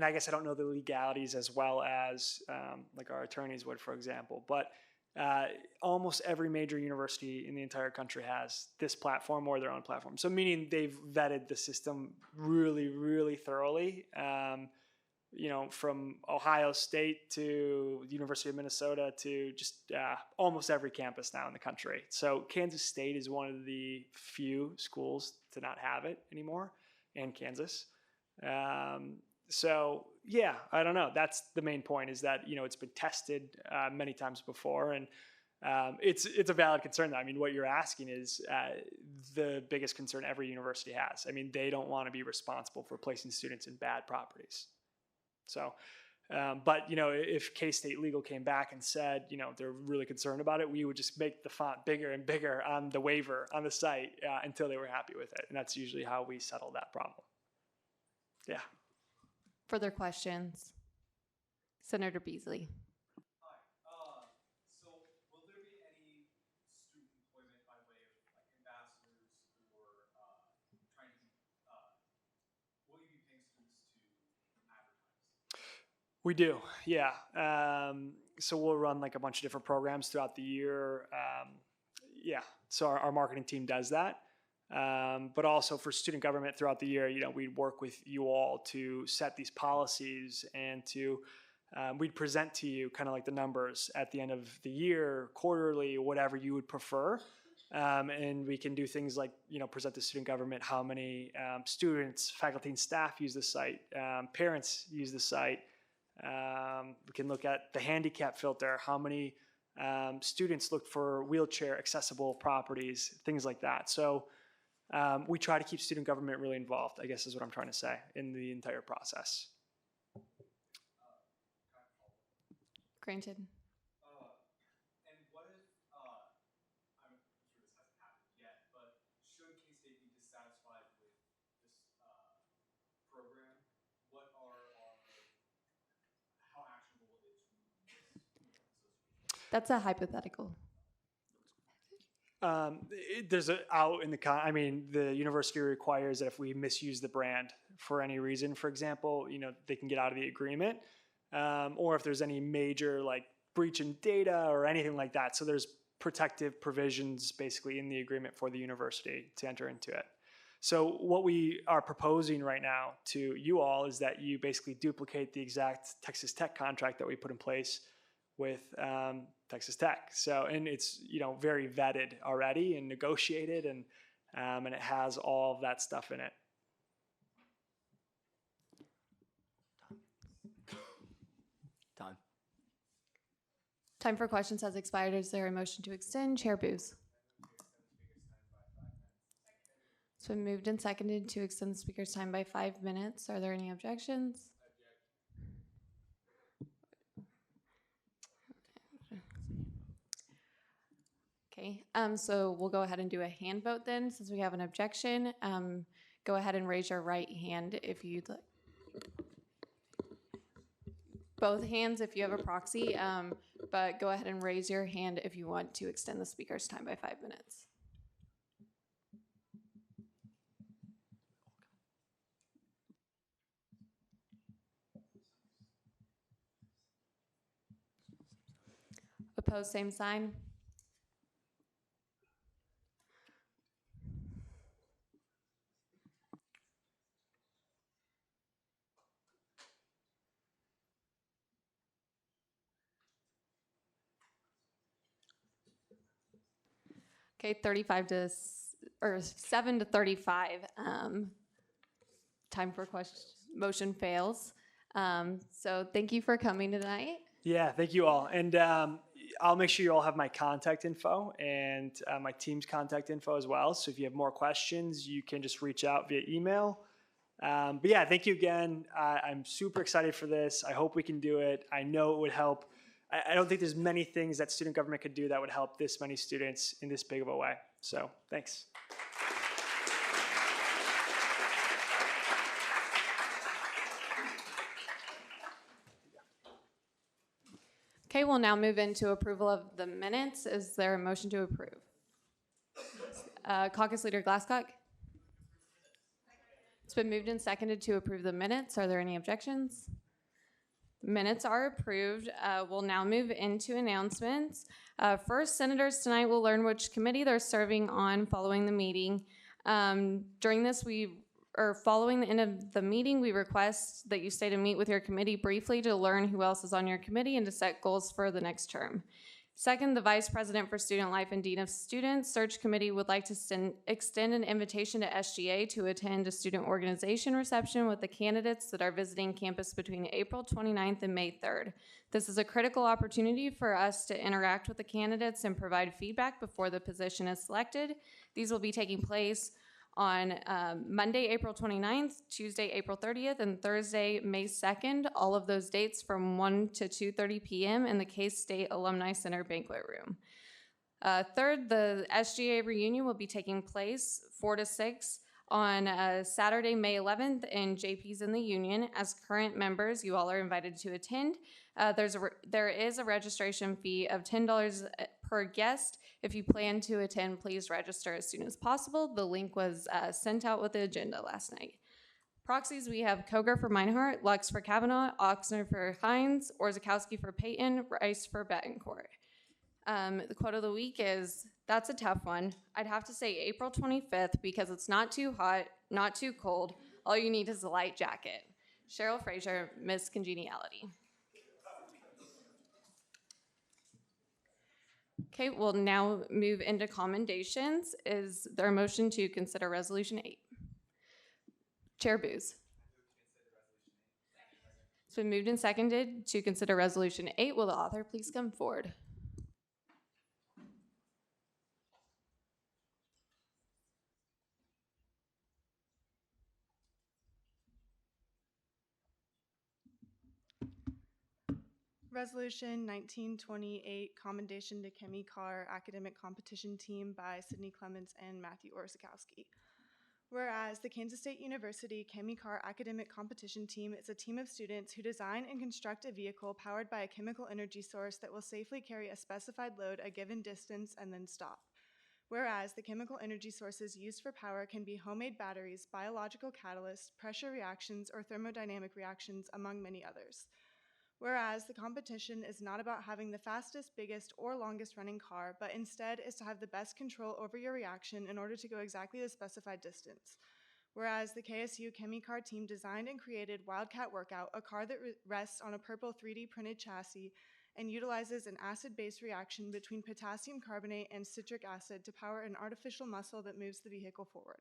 I guess I don't know the legalities as well as like our attorneys would, for example, but almost every major university in the entire country has this platform or their own platform. So meaning they've vetted the system really, really thoroughly. From Ohio State to the University of Minnesota to just almost every campus now in the country. So Kansas State is one of the few schools to not have it anymore, and Kansas. So yeah, I don't know. That's the main point, is that it's been tested many times before, and it's a valid concern. I mean, what you're asking is the biggest concern every university has. I mean, they don't want to be responsible for placing students in bad properties. So, but if K-State Legal came back and said, they're really concerned about it, we would just make the font bigger and bigger on the waiver on the site until they were happy with it. And that's usually how we settle that problem. Yeah. Further questions? Senator Beasley. Hi. So will there be any student employment by way of like ambassadors or trying to will you be paying students to advertise? We do, yeah. So we'll run like a bunch of different programs throughout the year. So our marketing team does that. But also for student government throughout the year, we work with you all to set these policies and to we'd present to you kind of like the numbers at the end of the year, quarterly, whatever you would prefer. And we can do things like, present to student government how many students, faculty, and staff use the site, parents use the site. We can look at the handicap filter, how many students look for wheelchair accessible properties, things like that. So we try to keep student government really involved, I guess is what I'm trying to say, in the entire process. Granted. And what if, I'm sure this hasn't happened yet, but should K-State be dissatisfied with this program, how actionable is this? That's a hypothetical. There's the university requires that if we misuse the brand for any reason, for example, they can get out of the agreement, or if there's any major like breach in data or anything like that. So there's protective provisions basically in the agreement for the university to enter into it. So what we are proposing right now to you all is that you basically duplicate the exact Texas Tech contract that we put in place with Texas Tech. So, and it's, very vetted already and negotiated, and it has all of that stuff in it. Time. Time for questions has expired. Is there a motion to extend? Chair Booth. It's been moved and seconded to extend the speaker's time by 5 minutes. Are there any objections? Okay, so we'll go ahead and do a hand vote then, since we have an objection. Go ahead and raise your right hand if you'd like. Both hands if you have a proxy, but go ahead and raise your hand if you want to extend the speaker's time by 5 minutes. Opposed, same sign. Okay, 7 to 35. Time for question. Motion fails. So thank you for coming tonight. Yeah, thank you all. And I'll make sure you all have my contact info and my team's contact info as well. So if you have more questions, you can just reach out via email. But yeah, thank you again. I'm super excited for this. I hope we can do it. I know it would help. I don't think there's many things that student government could do that would help this many students in this big of a way. So thanks. Okay, we'll now move into approval of the minutes. Is there a motion to approve? Caucus Leader Glasscock? It's been moved and seconded to approve the minutes. Are there any objections? Minutes are approved. We'll now move into announcements. First, senators tonight will learn which committee they're serving on following the meeting. Following the end of the meeting, we request that you stay to meet with your committee briefly to learn who else is on your committee and to set goals for the next term. Second, the Vice President for Student Life and Dean of Students Search Committee would like to extend an invitation to SGA to attend a student organization reception with the candidates that are visiting campus between April 29th and May 3rd. This is a critical opportunity for us to interact with the candidates and provide feedback before the position is selected. These will be taking place on Monday, April 29th, Tuesday, April 30th, and Thursday, May 2nd, all of those dates from 1 to 2:30 p.m. in the K-State Alumni Center banquet room. Third, the SGA reunion will be taking place 4 to 6 on Saturday, May 11th in JP's in the Union. As current members, you all are invited to attend. There is a registration fee of $10 per guest. If you plan to attend, please register as soon as possible. The link was sent out with the agenda last night. Proxies, we have Koger for Meinhardt, Lux for Kavanaugh, Oxner for Hines, Orzakowski for Payton, Rice for Betancourt. The quote of the week is, that's a tough one. I'd have to say April 25th because it's not too hot, not too cold. All you need is a light jacket. Cheryl Fraser, Miss Congeniality. Okay, we'll now move into commendations. Is there a motion to consider Resolution 8? Chair Booz. It's been moved and seconded to consider Resolution 8. Will the author please come forward? Resolution 1928, Commendation to Kemi Carr Academic Competition Team by Sydney Clements and Matthew Orzakowski. Whereas the Kansas State University Kemi Carr Academic Competition Team is a team of students who design and construct a vehicle powered by a chemical energy source that will safely carry a specified load a given distance and then stop. Whereas the chemical energy sources used for power can be homemade batteries, biological catalysts, pressure reactions, or thermodynamic reactions, among many others. Whereas the competition is not about having the fastest, biggest, or longest running car, but instead is to have the best control over your reaction in order to go exactly the specified distance. Whereas the KSU Kemi Carr team designed and created Wildcat Workout, a car that rests on a purple 3D printed chassis and utilizes an acid-base reaction between potassium carbonate and citric acid to power an artificial muscle that moves the vehicle forward.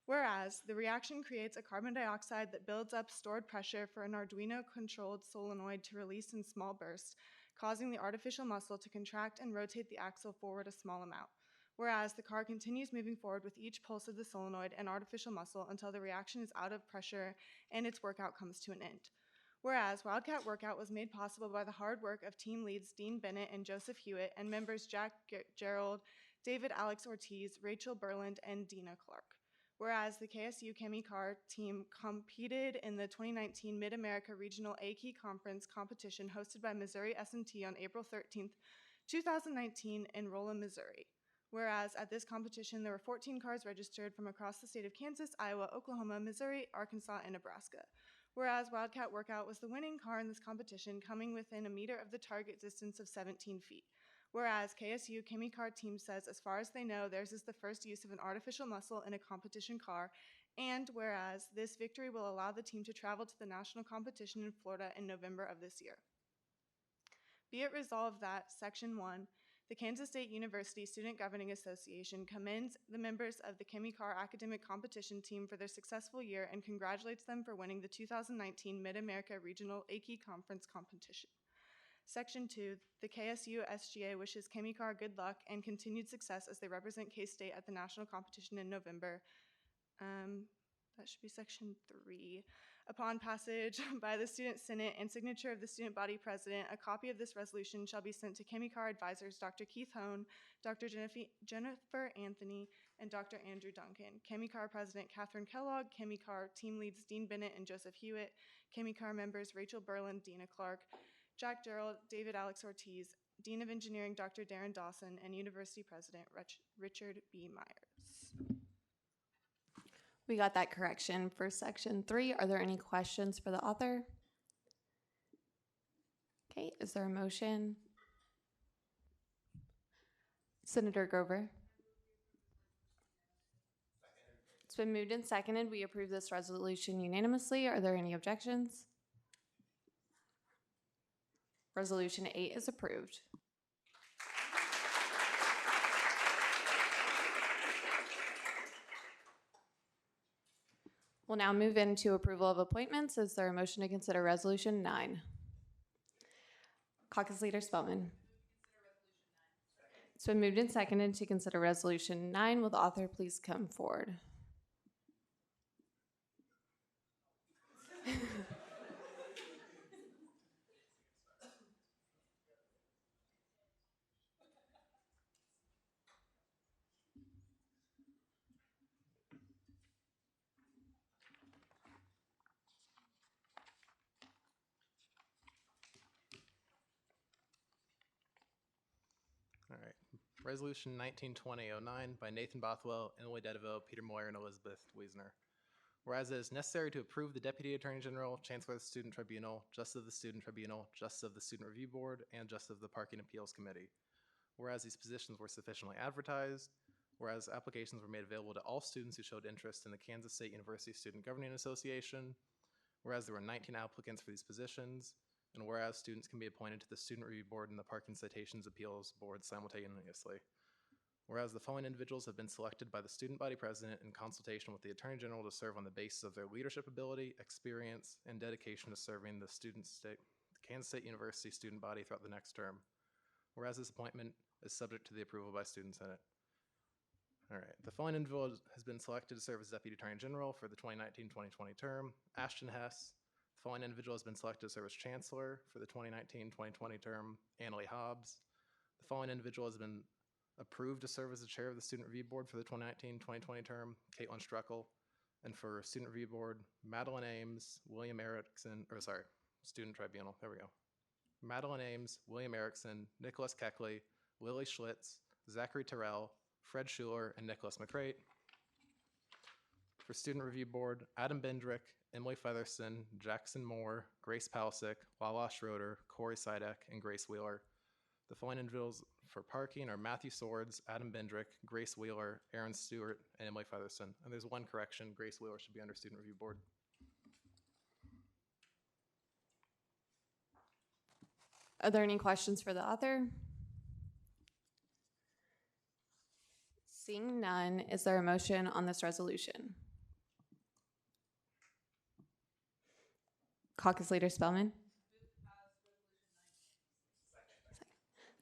Whereas the reaction creates a carbon dioxide that builds up stored pressure for an Arduino-controlled solenoid to release in small bursts, causing the artificial muscle to contract and rotate the axle forward a small amount. Whereas the car continues moving forward with each pulse of the solenoid and artificial muscle until the reaction is out of pressure and its workout comes to an end. Whereas Wildcat Workout was made possible by the hard work of team leads Dean Bennett and Joseph Hewitt and members Jack Gerald, David Alex Ortiz, Rachel Berland, and Dina Clark. Whereas the KSU Kemi Carr team competed in the 2019 Mid-America Regional A-Key Conference competition hosted by Missouri S&T on April 13th, 2019 in Rolla, Missouri. Whereas at this competition, there were 14 cars registered from across the state of Kansas, Iowa, Oklahoma, Missouri, Arkansas, and Nebraska. Whereas Wildcat Workout was the winning car in this competition, coming within a meter of the target distance of 17 feet. Whereas KSU Kemi Carr team says as far as they know, theirs is the first use of an artificial muscle in a competition car, and whereas this victory will allow the team to travel to the national competition in Florida in November of this year. Be it resolved that, Section 1, the Kansas State University Student Governing Association commends the members of the Kemi Carr Academic Competition Team for their successful year and congratulates them for winning the 2019 Mid-America Regional A-Key Conference competition. Section 2, the KSU SGA wishes Kemi Carr good luck and continued success as they represent K-State at the national competition in November. That should be Section 3. Upon passage by the Student Senate and signature of the Student Body President, a copy of this resolution shall be sent to Kemi Carr advisors Dr. Keith Hone, Dr. Jennifer Anthony, and Dr. Andrew Duncan. Kemi Carr President Catherine Kellogg, Kemi Carr team leads Dean Bennett and Joseph Hewitt, Kemi Carr members Rachel Berland, Dina Clark, Jack Gerald, David Alex Ortiz, Dean of Engineering Dr. Darren Dawson, and University President Richard B. Myers. We got that correction for Section 3. Are there any questions for the author? Okay, is there a motion? Senator Grover. It's been moved and seconded. We approve this resolution unanimously. Are there any objections? Resolution 8 is approved. We'll now move into approval of appointments. Is there a motion to consider Resolution 9? Caucus Leader Spelman. It's been moved and seconded to consider Resolution 9. Will the author please come forward? All right. Resolution 1920-09 by Nathan Bothwell, Emily Dedeville, Peter Moyer, and Elizabeth Wiesner. Whereas it is necessary to approve the Deputy Attorney General, Chancellor of the Student Tribunal, Justice of the Student Tribunal, Justice of the Student Review Board, and Justice of the Parking Appeals Committee. Whereas these positions were sufficiently advertised, whereas applications were made available to all students who showed interest in the Kansas State University Student Governing Association, whereas there were 19 applicants for these positions, and whereas students can be appointed to the Student Review Board and the Parking Citations Appeals Board simultaneously. Whereas the following individuals have been selected by the student body president in consultation with the Attorney General to serve on the basis of their leadership ability, experience, and dedication to serving the Kansas State University student body throughout the next term. Whereas this appointment is subject to the approval by Student Senate. All right, the following individual has been selected to serve as Deputy Attorney General for the 2019-2020 term. Ashton Hess. The following individual has been selected to serve as Chancellor for the 2019-2020 term. Annalie Hobbs. The following individual has been approved to serve as the Chair of the Student Review Board for the 2019-2020 term. Caitlin Struckel. And for Student Review Board, Madeline Ames, William Erickson, Student Tribunal, there we go. Madeline Ames, William Erickson, Nicholas Keckley, Lily Schlitz, Zachary Terrell, Fred Schuler, and Nicholas McCrate. For Student Review Board, Adam Bendrick, Emily Featherston, Jackson Moore, Grace Palsick, Lala Schroeder, Corey Sidek, and Grace Wheeler. The following individuals for parking are Matthew Swords, Adam Bendrick, Grace Wheeler, Aaron Stewart, and Emily Featherston. And there's one correction, Grace Wheeler should be under Student Review Board. Are there any questions for the author? Seeing none, is there a motion on this resolution? Caucus Leader Spelman.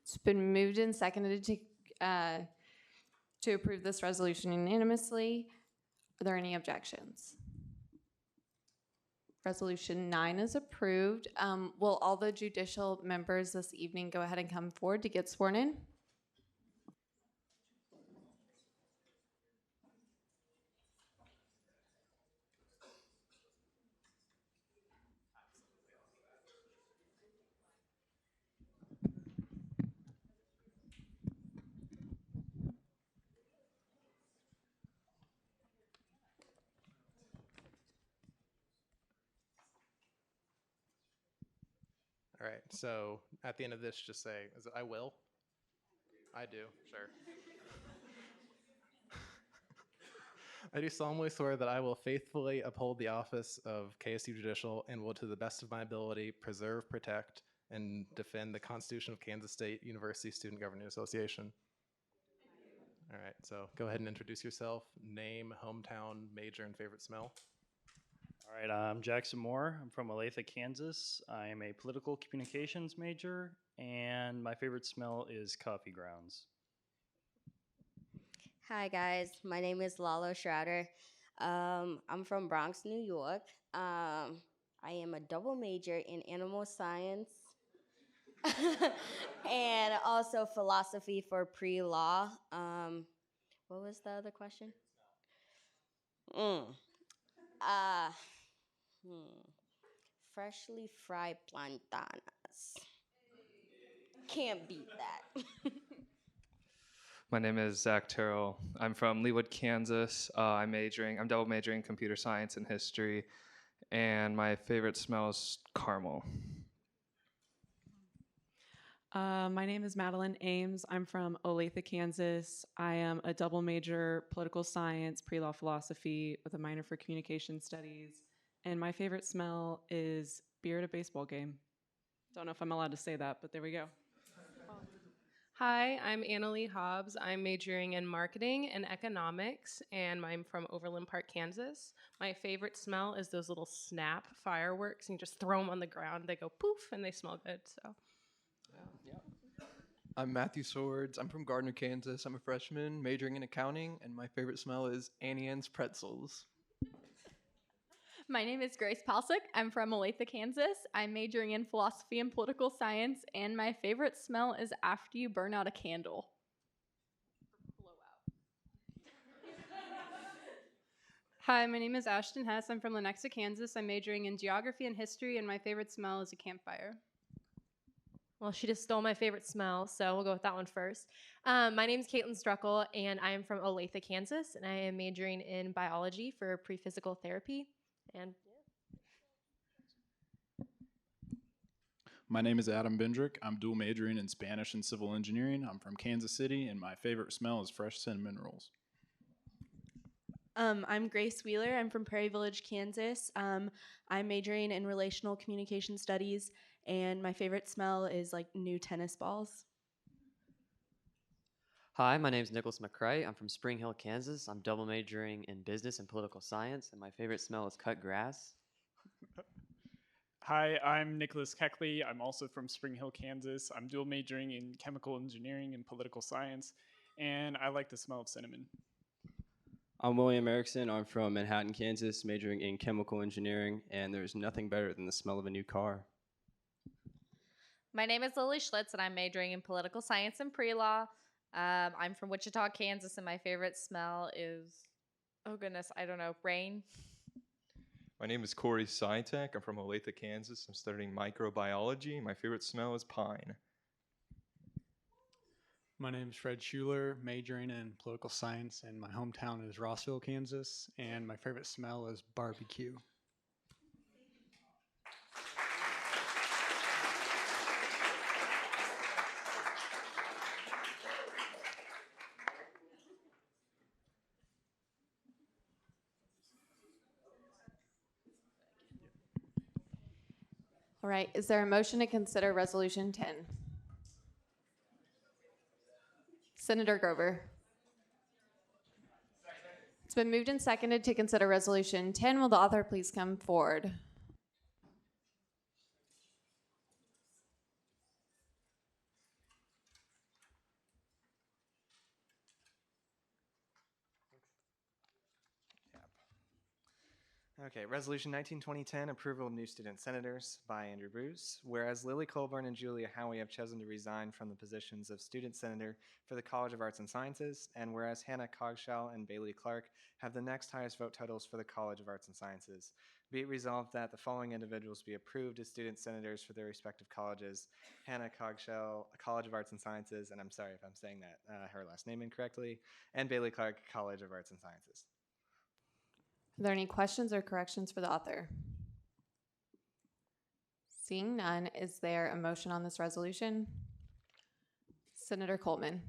It's been moved and seconded to approve this resolution unanimously. Are there any objections? Resolution 9 is approved. Will all the judicial members this evening go ahead and come forward to get sworn in? All right, so at the end of this, just say, is it I will? I do, sure. I do solemnly swear that I will faithfully uphold the office of KSU Judicial and will, to the best of my ability, preserve, protect, and defend the Constitution of Kansas State University Student Governing Association. All right, so go ahead and introduce yourself, name, hometown, major, and favorite smell. All right, I'm Jackson Moore. I'm from Olathe, Kansas. I am a political communications major, and my favorite smell is coffee grounds. Hi guys, my name is Lala Schrader. I'm from Bronx, New York. I am a double major in animal science and also philosophy for pre-law. What was the other question? Freshly fried plantanas. Can't beat that. My name is Zach Terrell. I'm from Leawood, Kansas. I'm double majoring in computer science and history, and my favorite smell is caramel. My name is Madeline Ames. I'm from Olathe, Kansas. I am a double major political science, pre-law philosophy with a minor for communication studies. And my favorite smell is beer at a baseball game. Don't know if I'm allowed to say that, but there we go. Hi, I'm Annalie Hobbs. I'm majoring in marketing and economics, and I'm from Overland Park, Kansas. My favorite smell is those little snap fireworks, and you just throw them on the ground. They go poof, and they smell good. So, I'm Matthew Swords. I'm from Gardner, Kansas. I'm a freshman majoring in accounting, and my favorite smell is Annie Ann's pretzels. My name is Grace Palsick. I'm from Olathe, Kansas. I'm majoring in philosophy and political science, and my favorite smell is after you burn out a candle. Hi, my name is Ashton Hess. I'm from Lenexa, Kansas. I'm majoring in geography and history, and my favorite smell is a campfire. Well, she just stole my favorite smell, so we'll go with that one first. My name is Caitlin Struckle, and I am from Olathe, Kansas, and I am majoring in biology for pre-physical therapy. And My name is Adam Bendrick. I'm dual majoring in Spanish and civil engineering. I'm from Kansas City, and my favorite smell is fresh cinnamon rolls. I'm Grace Wheeler. I'm from Prairie Village, Kansas. I'm majoring in relational communication studies, and my favorite smell is like new tennis balls. Hi, my name is Nicholas McCray. I'm from Spring Hill, Kansas. I'm double majoring in business and political science, and my favorite smell is cut grass. Hi, I'm Nicholas Keckley. I'm also from Spring Hill, Kansas. I'm dual majoring in chemical engineering and political science, and I like the smell of cinnamon. I'm William Erickson. I'm from Manhattan, Kansas, majoring in chemical engineering, and there's nothing better than the smell of a new car. My name is Lily Schlitz, and I'm majoring in political science and pre-law. I'm from Wichita, Kansas, and my favorite smell is, oh goodness, I don't know, rain. My name is Corey Sytek. I'm from Olathe, Kansas. I'm studying microbiology. My favorite smell is pine. My name is Fred Schuler, majoring in political science, and my hometown is Rossville, Kansas, and my favorite smell is barbecue. All right, is there a motion to consider Resolution 10? Senator Grover. It's been moved and seconded to consider Resolution 10. Will the author please come forward? Okay, Resolution 19-2010, approval of new student senators by Andrew Bruce. Whereas Lily Colburn and Julia Howie have chosen to resign from the positions of student senator for the College of Arts and Sciences, and whereas Hannah Cogshall and Bailey Clark have the next highest vote totals for the College of Arts and Sciences, be it resolved that the following individuals be approved as student senators for their respective colleges: Hannah Cogshall, College of Arts and Sciences, and I'm sorry if I'm saying that her last name incorrectly, and Bailey Clark, College of Arts and Sciences. Are there any questions or corrections for the author? Seeing none, is there a motion on this resolution? Senator Coleman.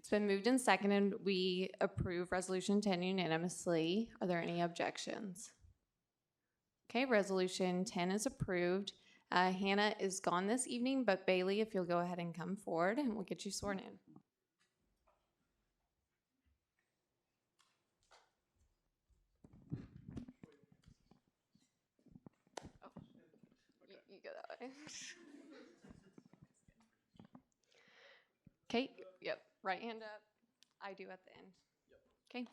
It's been moved and seconded. We approve Resolution 10 unanimously. Are there any objections? Okay, Resolution 10 is approved. Hannah is gone this evening, but Bailey, if you'll go ahead and come forward, and we'll get you sworn in. You go that way. Okay, yep, right hand up. I do at the end. Okay.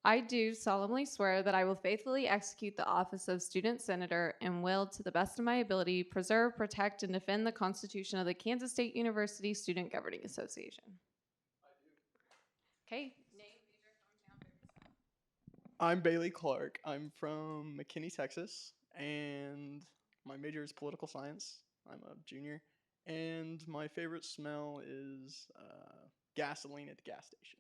I do solemnly swear that I will faithfully execute the office of student senator and will, to the best of my ability, preserve, protect, and defend the Constitution of the Kansas State University Student Governing Association. Okay. I'm Bailey Clark. I'm from McKinney, Texas, and my major is political science. I'm a junior, and my favorite smell is gasoline at the gas station.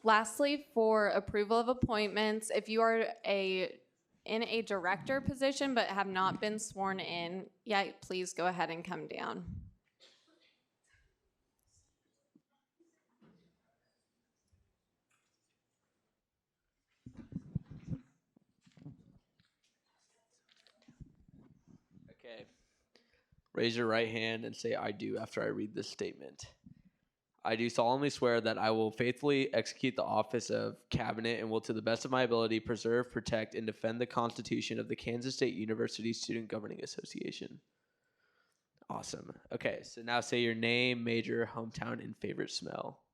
Lastly, for approval of appointments, if you are in a director position but have not been sworn in yet, please go ahead and come down. Okay. Raise your right hand and say, "I do," after I read this statement. I do solemnly swear that I will faithfully execute the office of cabinet and will, to the best of my ability, preserve, protect, and defend the Constitution of the Kansas State University Student Governing Association. Awesome. Okay, so now say your name, major, hometown, and favorite smell.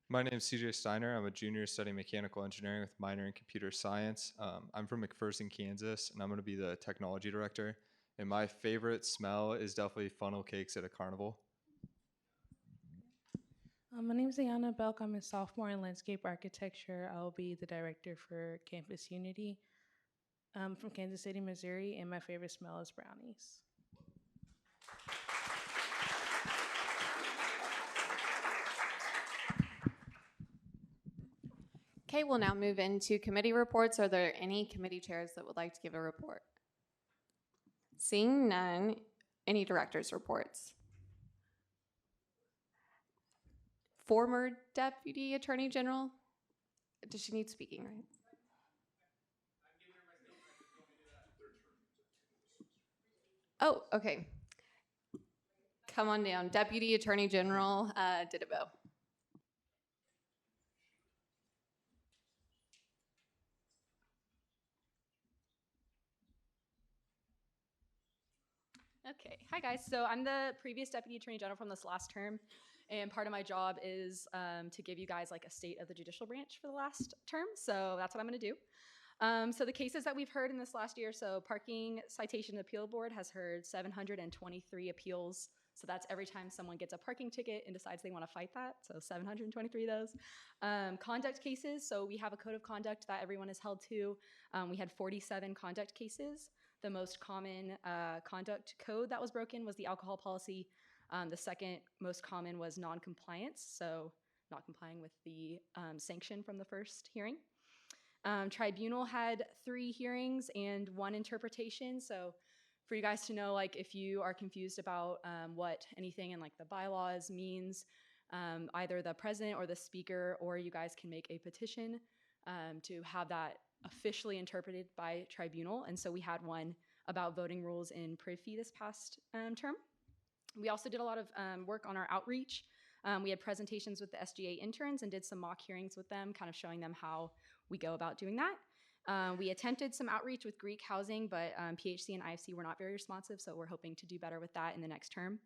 My name is CJ Steiner. I'm a junior studying mechanical engineering with minor in computer science. I'm from McPherson, Kansas, and I'm going to be the technology director. And my favorite smell is definitely funnel cakes at a carnival. My name is Ayana Belk. I'm a sophomore in landscape architecture. I'll be the director for Campus Unity. I'm from Kansas City, Missouri, and my favorite smell is brownies. Okay, we'll now move into committee reports. Are there any committee chairs that would like to give a report? Seeing none, any directors' reports? Former Deputy Attorney General? Does she need speaking, right? Oh, okay. Come on down. Deputy Attorney General Dittibo. Okay, hi guys. So I'm the previous Deputy Attorney General from this last term, and part of my job is to give you guys like a state of the judicial branch for the last term. So that's what I'm going to do. So the cases that we've heard in this last year, so Parking Citation Appeal Board has heard 723 appeals. So that's every time someone gets a parking ticket and decides they want to fight that. So 723 of those. Conduct cases, so we have a code of conduct that everyone is held to. We had 47 conduct cases. The most common conduct code that was broken was the alcohol policy. The second most common was non-compliance, so not complying with the sanction from the first hearing. Tribunal had 3 hearings and 1 interpretation. So for you guys to know, like if you are confused about what anything in like the bylaws means, either the president or the speaker, or you guys can make a petition to have that officially interpreted by tribunal. And so we had one about voting rules in Priv Fee this past term. We also did a lot of work on our outreach. We had presentations with the SGA interns and did some mock hearings with them, kind of showing them how we go about doing that. We attempted some outreach with Greek housing, but PHC and IFC were not very responsive, so we're hoping to do better with that in the next term.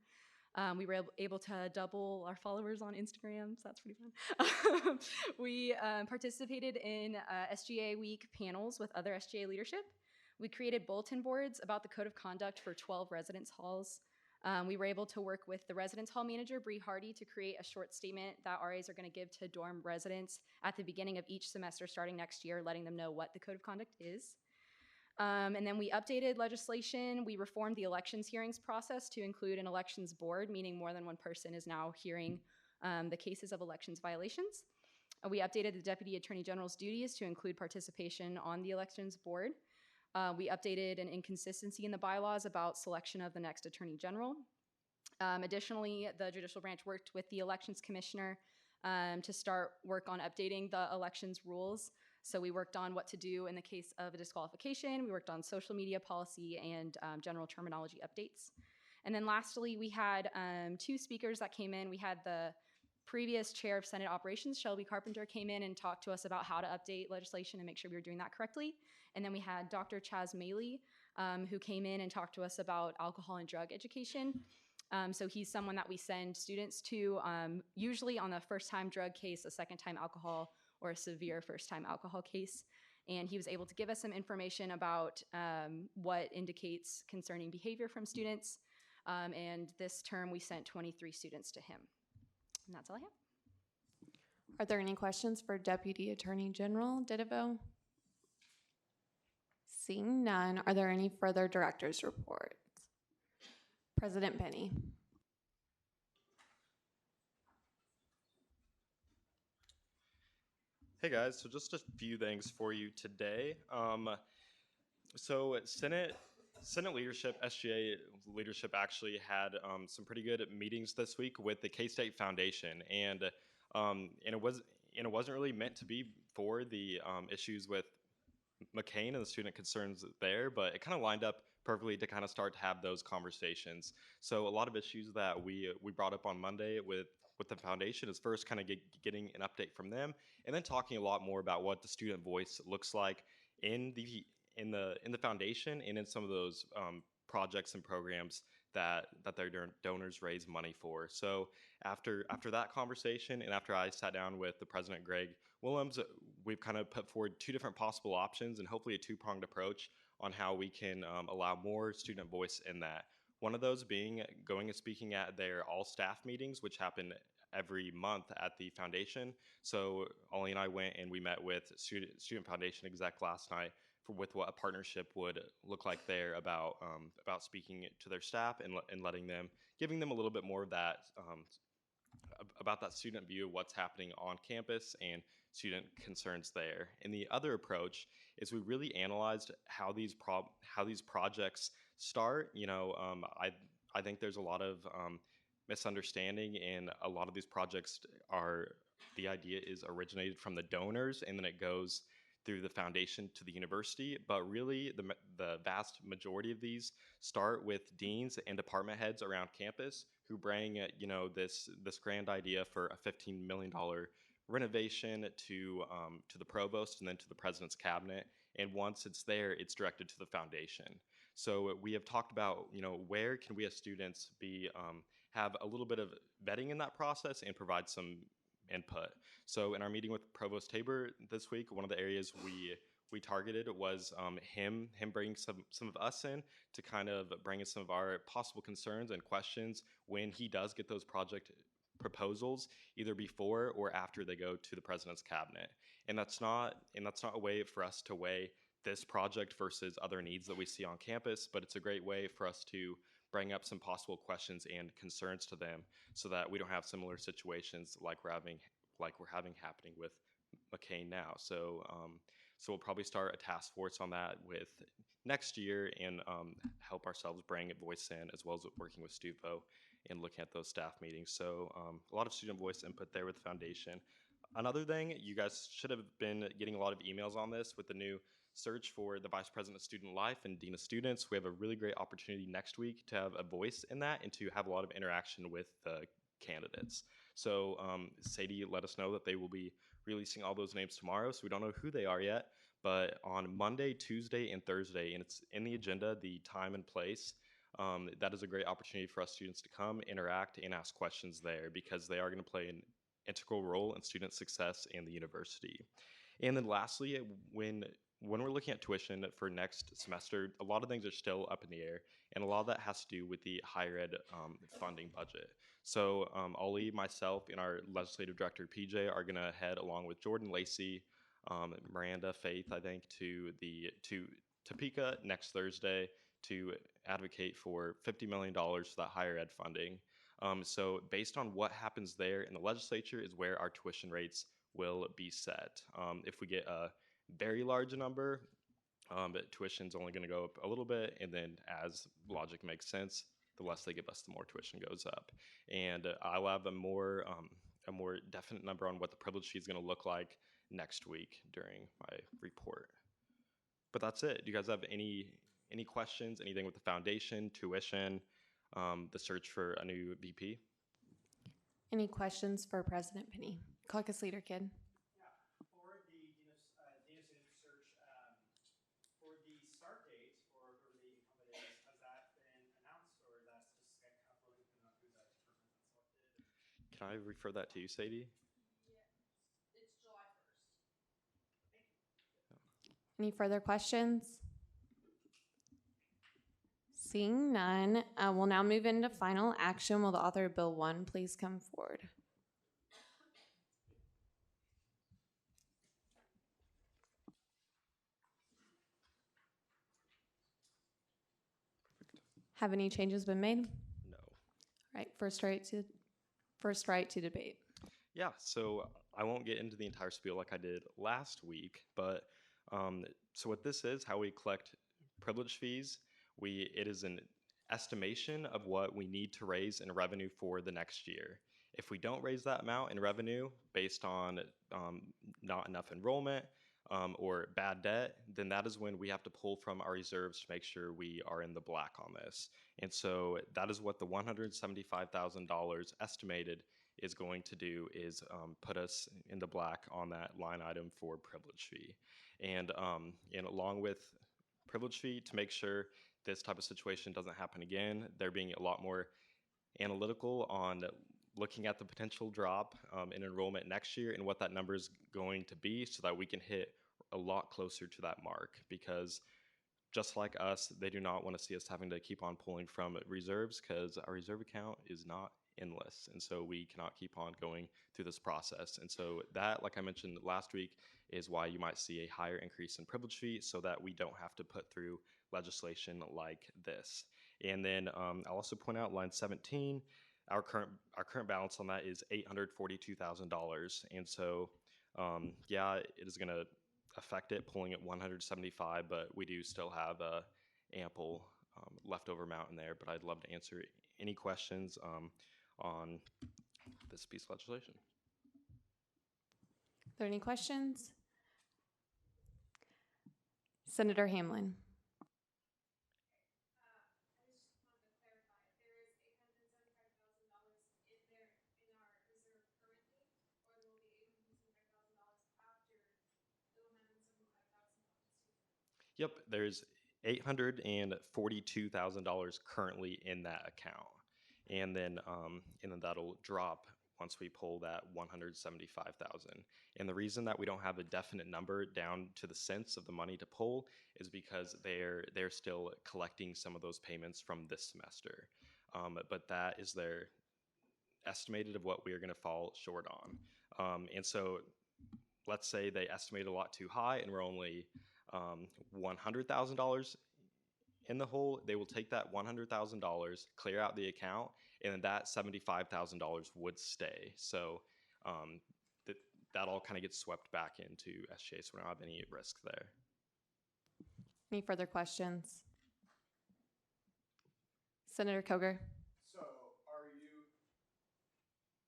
We were able to double our followers on Instagram, so that's pretty fun. We participated in SGA Week panels with other SGA leadership. We created bulletin boards about the code of conduct for 12 residence halls. We were able to work with the residence hall manager, Bree Hardy, to create a short statement that RAs are going to give to dorm residents at the beginning of each semester starting next year, letting them know what the code of conduct is. And then we updated legislation. We reformed the elections hearings process to include an elections board, meaning more than one person is now hearing the cases of elections violations. We updated the Deputy Attorney General's duties to include participation on the elections board. We updated an inconsistency in the bylaws about selection of the next Attorney General. Additionally, the judicial branch worked with the Elections Commissioner to start work on updating the elections rules. So we worked on what to do in the case of a disqualification. We worked on social media policy and general terminology updates. And then lastly, we had 2 speakers that came in. We had the previous chair of Senate Operations, Shelby Carpenter, came in and talked to us about how to update legislation and make sure we were doing that correctly. And then we had Dr. Chaz Maley, who came in and talked to us about alcohol and drug education. So he's someone that we send students to, usually on a first-time drug case, a second-time alcohol, or a severe first-time alcohol case. And he was able to give us some information about what indicates concerning behavior from students. And this term, we sent 23 students to him. And that's all I have. Are there any questions for Deputy Attorney General Dittibo? Seeing none, are there any further director's reports? President Penny. Hey guys, so just a few things for you today. So Senate leadership, SGA leadership actually had some pretty good meetings this week with the K-State Foundation, and it wasn't really meant to be for the issues with McCain and the student concerns there, but it kind of lined up perfectly to kind of start to have those conversations. So a lot of issues that we brought up on Monday with the foundation is first kind of getting an update from them, and then talking a lot more about what the student voice looks like in the foundation and in some of those projects and programs that their donors raise money for. So after that conversation, and after I sat down with the president, Greg Willems, we've kind of put forward two different possible options and hopefully a two-pronged approach on how we can allow more student voice in that. One of those being going and speaking at their all staff meetings, which happen every month at the foundation. So Ollie and I went and we met with student foundation exec last night with what a partnership would look like there about speaking to their staff and giving them a little bit more of that about that student view of what's happening on campus and student concerns there. And the other approach is we really analyzed how these projects start. I think there's a lot of misunderstanding, and a lot of these projects the idea is originated from the donors, and then it goes through the foundation to the university. But really, the vast majority of these start with deans and department heads around campus who bring this grand idea for a $15 million renovation to the provost and then to the president's cabinet. And once it's there, it's directed to the foundation. So we have talked about where can we as students have a little bit of vetting in that process and provide some input. So in our meeting with Provost Tabor this week, one of the areas we targeted was him bringing some of us in to kind of bring in some of our possible concerns and questions when he does get those project proposals, either before or after they go to the president's cabinet. And that's not a way for us to weigh this project versus other needs that we see on campus, but it's a great way for us to bring up some possible questions and concerns to them so that we don't have similar situations like we're having happening with McCain now. So we'll probably start a task force on that with next year and help ourselves bring voice in, as well as working with STUFO and looking at those staff meetings. So a lot of student voice input there with the foundation. Another thing, you guys should have been getting a lot of emails on this with the new search for the Vice President of Student Life and Dean of Students. We have a really great opportunity next week to have a voice in that and to have a lot of interaction with the candidates. So Sadie let us know that they will be releasing all those names tomorrow, so we don't know who they are yet, but on Monday, Tuesday, and Thursday, and it's in the agenda, the time and place, that is a great opportunity for us students to come, interact, and ask questions there, because they are going to play an integral role in student success and the university. And then lastly, when we're looking at tuition for next semester, a lot of things are still up in the air, and a lot of that has to do with the higher ed funding budget. So Ollie, myself, and our legislative director, PJ, are going to head along with Jordan Lacey, Miranda, Faith, I think, to Topeka next Thursday to advocate for $50 million for that higher ed funding. So based on what happens there in the legislature is where our tuition rates will be set. If we get a very large number, but tuition's only going to go up a little bit, and then as logic makes sense, the less they give us, the more tuition goes up. And I'll have a more definite number on what the privilege fee is going to look like next week during my report. But that's it. Do you guys have any questions? Anything with the foundation, tuition, the search for a new VP? Any questions for President Penny? Caucus Leader Kidd. Can I refer that to you, Sadie? It's July 1st. Any further questions? Seeing none, we'll now move into final action. Will the author of Bill 1 please come forward? Have any changes been made? No. All right, first right to debate. Yeah, so I won't get into the entire spiel like I did last week, but so what this is, how we collect privilege fees, it is an estimation of what we need to raise in revenue for the next year. If we don't raise that amount in revenue based on not enough enrollment or bad debt, then that is when we have to pull from our reserves to make sure we are in the black on this. And so that is what the $175,000 estimated is going to do, is put us in the black on that line item for privilege fee. And along with privilege fee, to make sure this type of situation doesn't happen again, they're being a lot more analytical on looking at the potential drop in enrollment next year and what that number is going to be, so that we can hit a lot closer to that mark. Because just like us, they do not want to see us having to keep on pulling from reserves, because our reserve account is not endless, and so we cannot keep on going through this process. And so that, like I mentioned last week, is why you might see a higher increase in privilege fee, so that we don't have to put through legislation like this. And then I'll also point out line 17, our current balance on that is $842,000. And so yeah, it is going to affect it, pulling at 175, but we do still have a ample leftover amount in there. But I'd love to answer any questions on this piece of legislation. Are there any questions? Senator Hamlin. Yep, there's $842,000 currently in that account, and then that'll drop once we pull that $175,000. And the reason that we don't have a definite number down to the cents of the money to pull is because they're still collecting some of those payments from this semester, but that is their estimated of what we are going to fall short on. And so, let's say they estimate a lot too high, and we're only $100,000 in the hole. They will take that $100,000, clear out the account, and then that $75,000 would stay. So that all kind of gets swept back into SGA, so we don't have any risk there. Any further questions? Senator Koger. So are you,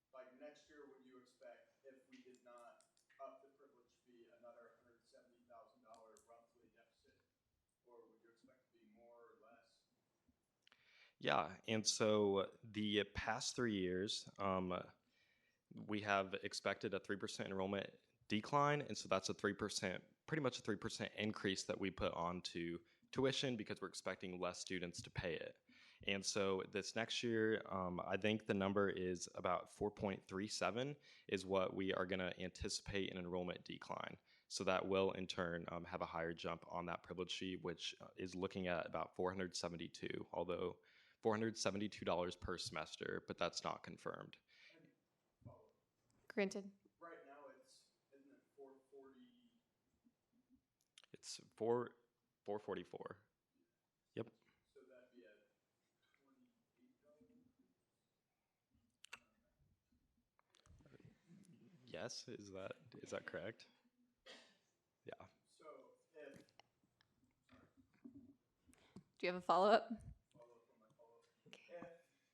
like next year, would you expect, if we did not up the privilege fee, another $170,000 roughly deficit, or would you expect to be more or less? Yeah, and so the past 3 years, we have expected a 3% enrollment decline, and so that's a 3%, pretty much a 3% increase that we put onto tuition, because we're expecting less students to pay it. And so this next year, I think the number is about 4.37 is what we are going to anticipate an enrollment decline. So that will in turn have a higher jump on that privilege fee, which is looking at about $472, although $472 per semester, but that's not confirmed. Granted. Right now isn't it 440? It's 444. Yep. So that'd be a $28. Yes, is that correct? Yeah. So if Do you have a follow-up? If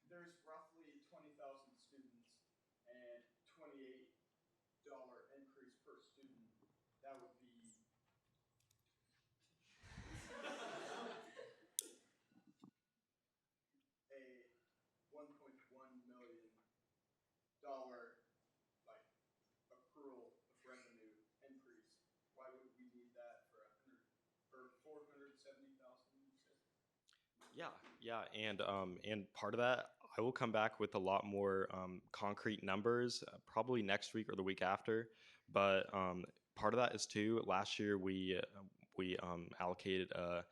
there's roughly 20,000 students and $28 increase per student, that would be a $1.1 million like accrual of revenue increase. Why would we need that for $470,000? Yeah, and part of that, I will come back with a lot more concrete numbers, probably next week or the week after. But part of that is too, last year we allocated a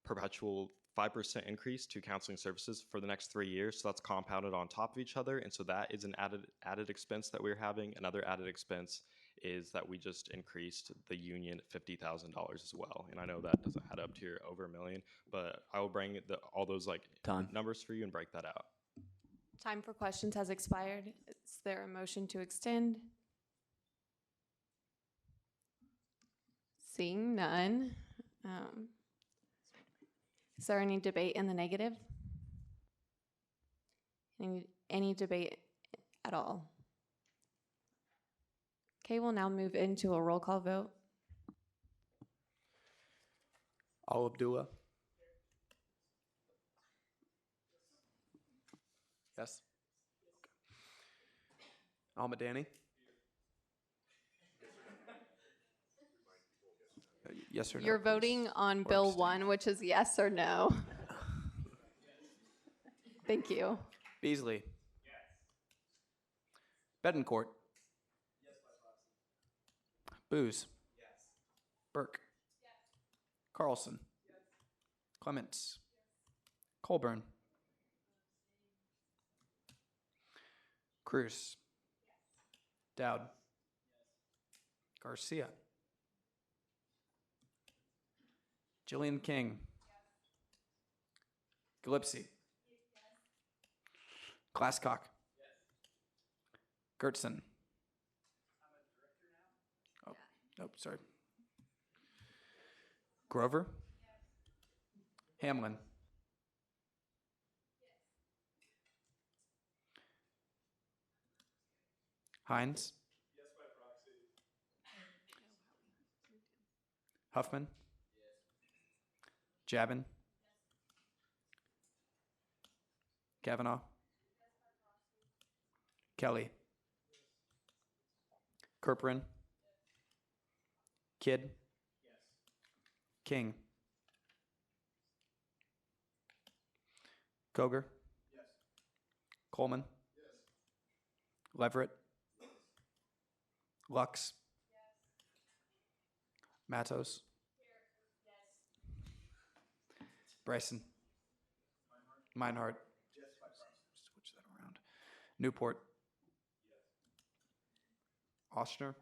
perpetual 5% increase to counseling services for the next 3 years. So that's compounded on top of each other, and so that is an added expense that we're having. Another added expense is that we just increased the union $50,000 as well. And I know that doesn't add up to your over $1 million, but I will bring all those numbers for you and break that out. Time for questions has expired. Is there a motion to extend? Seeing none. Is there any debate in the negative? Any debate at all? Okay, we'll now move into a roll call vote. Al Abdullah. Yes. Al Madani. Yes or no? You're please. voting on Or Bill abstain. 1, which is yes or no. Thank you. Beasley. Bedencourt. Booz. Burke. Carlson. Clements. Colburn. Cruz. Dowd. Garcia. Jillian King. Gillespie. Glasscock. Gertson. Oh, nope, sorry. Grover. Hamlin. Hines. Huffman. Jabin. Kavanaugh. Kelly. Kerperin. Kidd. King. Koger. Coleman. Leverett. Lux. Matos. Bryson. Meinhardt. Switch that around. Newport. Oshner.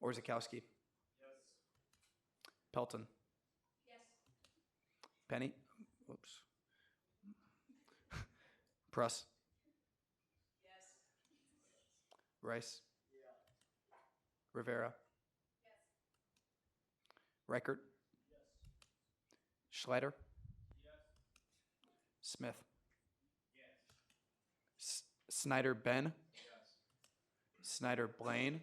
Orzakowski. Pelton. Penny. Whoops. Pruss. Rice. Rivera. Reichert. Schleider. Smith. Snyder Ben. Snyder Blaine.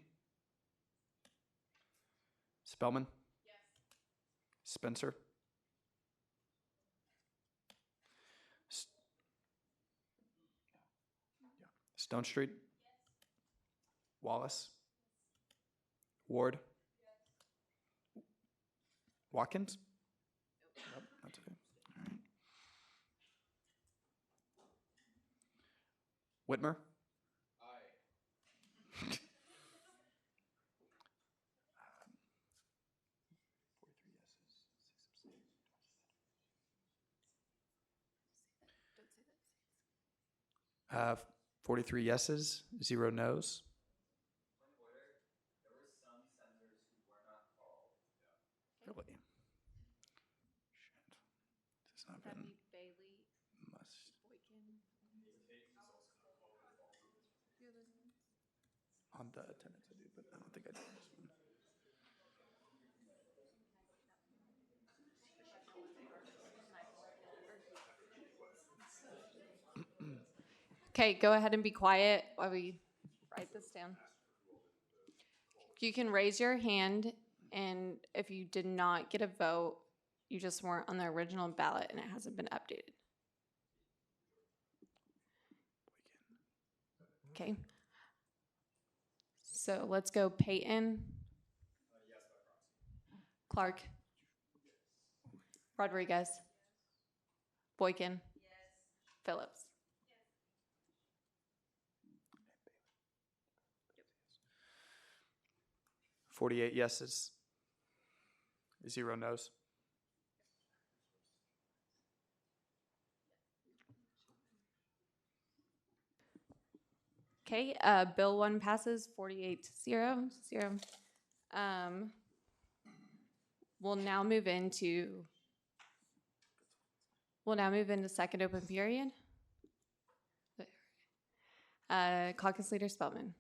Spellman. Spencer. Stone Street. Wallace. Ward. Watkins. Nope, not today. All right. Whitmer. Aye. 43 yeses, 0 no's. Really? Shit. This has not been must. On the attendance I do, but I don't think I did this one. Okay, go ahead and be quiet while we write this down. You can raise your hand, and if you did not get a vote, you just weren't on the original ballot and it hasn't been updated. Okay. So let's go Peyton. Clark. Rodriguez. Boykin. Phillips. 48 yeses, 0 no's. Okay, Bill 1 passes 48-0. We'll now move into second open period. Caucus Leader Spellman.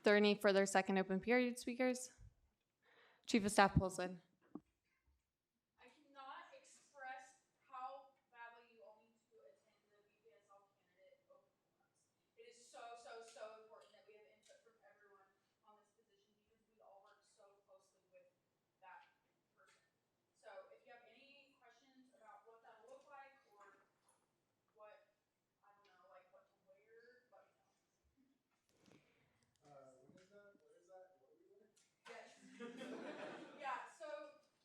there any further second open period speakers? Chief of Staff Polson. I cannot express how badly you all need to attend the BPSL candidate open forums. It is so important that we have input from everyone on this position because we all work so closely with that person. So if you have any questions about what that'll look like or what, I don't know, like what to wear, let me know. When is that? What is that? What are we doing? Yes. Yeah, so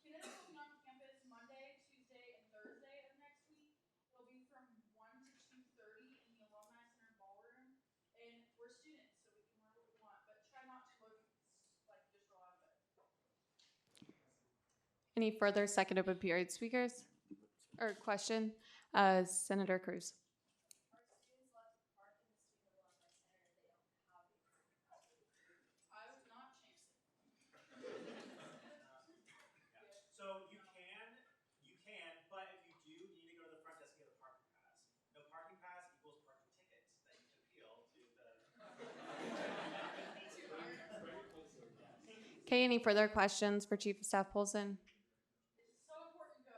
candidates will be on campus Monday, Tuesday, and Thursday of next week. It'll be from 1 to 2:30 in the Alumni Center ballroom. And we're students, so we can wear what we want, but try not to look like you just roll out of bed. Any further second open period speakers or question? Senator Cruz. I was not chancing. So you can, but if you do, you need to go to the front desk and get a parking pass. No parking pass equals parking tickets that you can appeal to the. Okay, any further questions for Chief of Staff Polson? It's so important, go.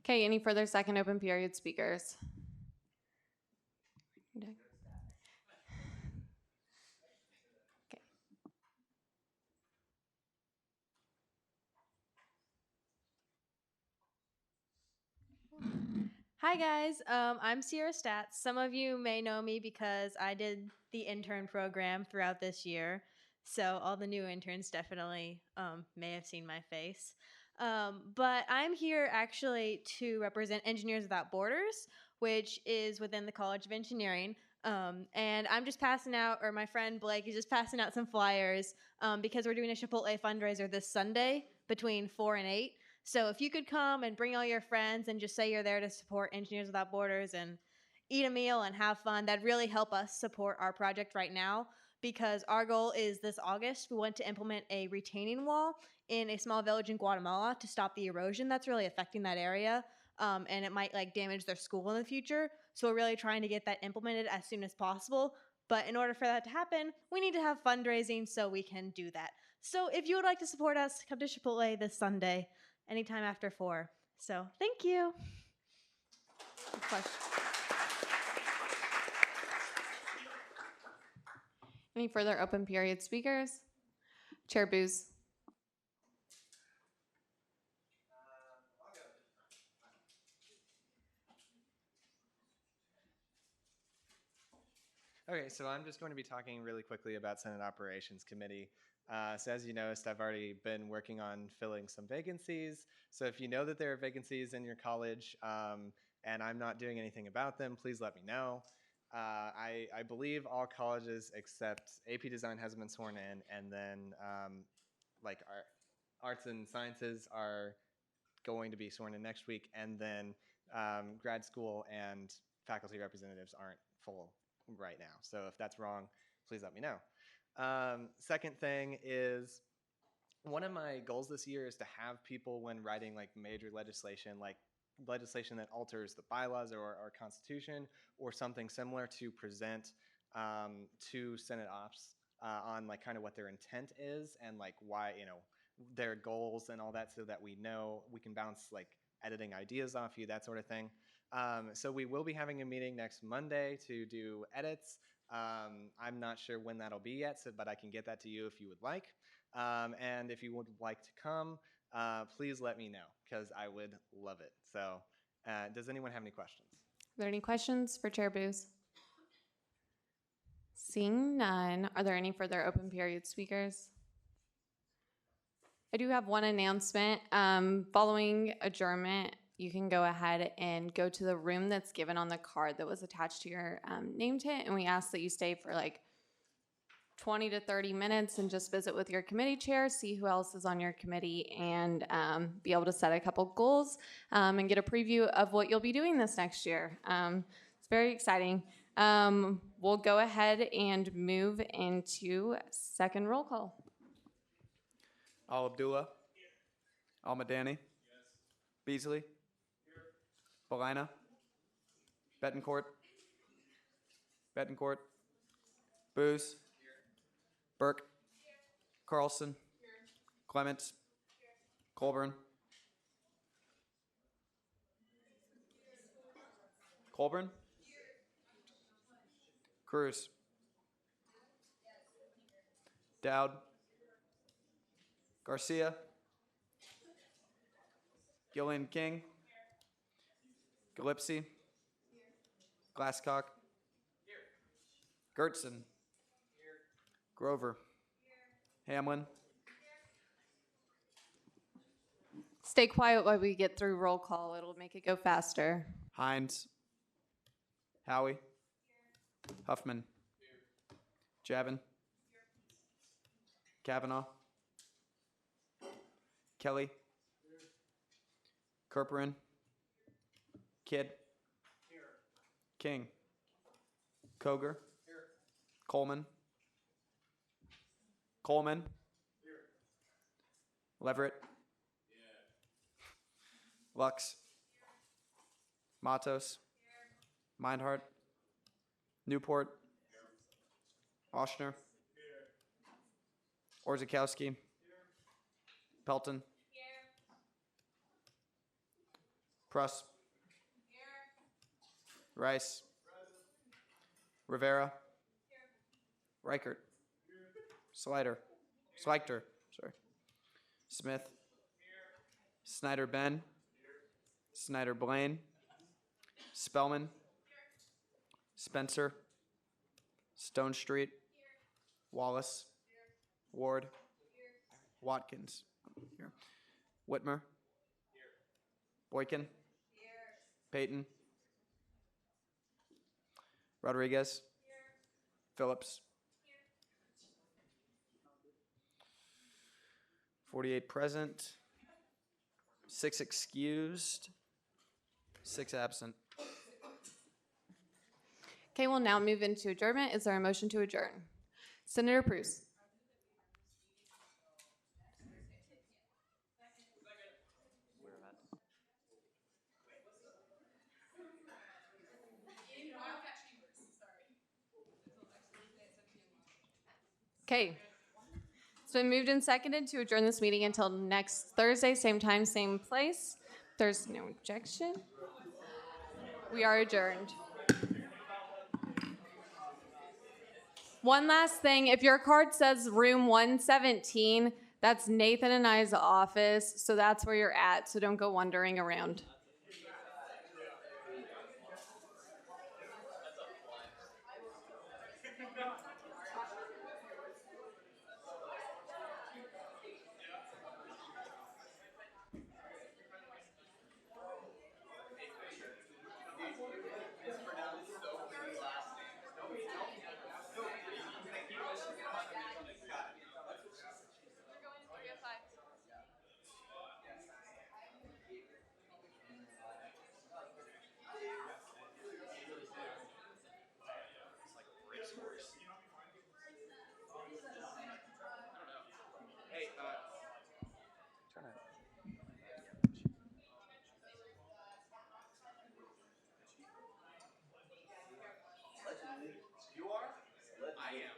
Okay, any further second open period speakers? Okay. Hi guys, I'm Sierra Stats. Some of you may know me because I did the intern program throughout this year. So all the new interns definitely may have seen my face. But I'm here actually to represent Engineers Without Borders, which is within the College of Engineering. And I'm just passing out, or my friend Blake is just passing out some flyers because we're doing a Chipotle fundraiser this Sunday between 4 and 8. So if you could come and bring all your friends and just say you're there to support Engineers Without Borders and eat a meal and have fun, that'd really help us support our project right now because our goal is this August, we want to implement a retaining wall in a small village in Guatemala to stop the erosion that's really affecting that area. And it might like damage their school in the future. So we're really trying to get that implemented as soon as possible. But in order for that to happen, we need to have fundraising so we can do that. So if you would like to support us, come to Chipotle this Sunday, anytime after 4. So thank you. Any further open period speakers? Chair Booz. Okay, so I'm just going to be talking really quickly about Senate Operations Committee. So as you noticed, I've already been working on filling some vacancies. So if you know that there are vacancies in your college and I'm not doing anything about them, please let me know. I believe all colleges except AP Design hasn't been sworn in, and then like our Arts and Sciences are going to be sworn in next week, and then grad school and faculty representatives aren't full right now. So if that's wrong, please let me know. Second thing is, one of my goals this year is to have people, when writing like major legislation that alters the bylaws or our constitution or something similar, to present to Senate Ops on like kind of what their intent is and like why, you know, their goals and all that, so that we know we can bounce like editing ideas off you, that sort of thing. So we will be having a meeting next Monday to do edits. I'm not sure when that'll be yet, but I can get that to you if you would like. And if you would like to come, please let me know because I would love it. So does anyone have any questions? Are there any questions for Chair Booz? Seeing none, are there any further open period speakers? I do have one announcement. Following adjournment, you can go ahead and go to the room that's given on the card that was attached to your name tag, and we ask that you stay for like 20 to 30 minutes and just visit with your committee chair, see who else is on your committee, and be able to set a couple goals and get a preview of what you'll be doing this next year. It's very exciting. We'll go ahead and move into second roll call. Al Abdullah. Al Madani. Beasley. Balina. Betancourt. Booz. Burke. Carlson. Clements. Colburn. Colburn. Cruz. Dowd. Garcia. Gillian King. Gillespie. Glasscock. Gertson. Grover. Hamlin. Stay quiet while we get through roll call. It'll make it go faster. Hines. Howie. Huffman. Javin. Kavanaugh. Kelly. Kerperin. Kidd. King. Koger. Coleman. Coleman. Leverett. Lux. Matos. Mindhart. Newport. Oshner. Orzakowski. Pelton. Pruss. Rice. Rivera. Reichert. Slider. Schweikter. Sorry. Smith. Snyder Ben. Snyder Blaine. Spellman. Spencer. Stone Street. Wallace. Ward. Watkins. Here. Whitmer. Boykin. Peyton. Rodriguez. Phillips. 48 present. 6 excused. 6 absent. Okay, we'll now move into adjournment. Is there a motion to adjourn? Senator Prus. Okay. It's been moved and seconded to adjourn this meeting until next Thursday, same time, same place. There's no objection. We are adjourned. One last thing, if your card says room 117, that's Nathan and I's office, so that's where you're at, so don't go wandering around. You are? I am.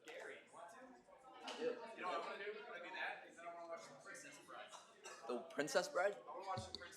Gary, you want to? I do. You know what I want to do? Can I do that? And then I want to watch some Princess Bride. The Princess Bride? I want to watch some Princess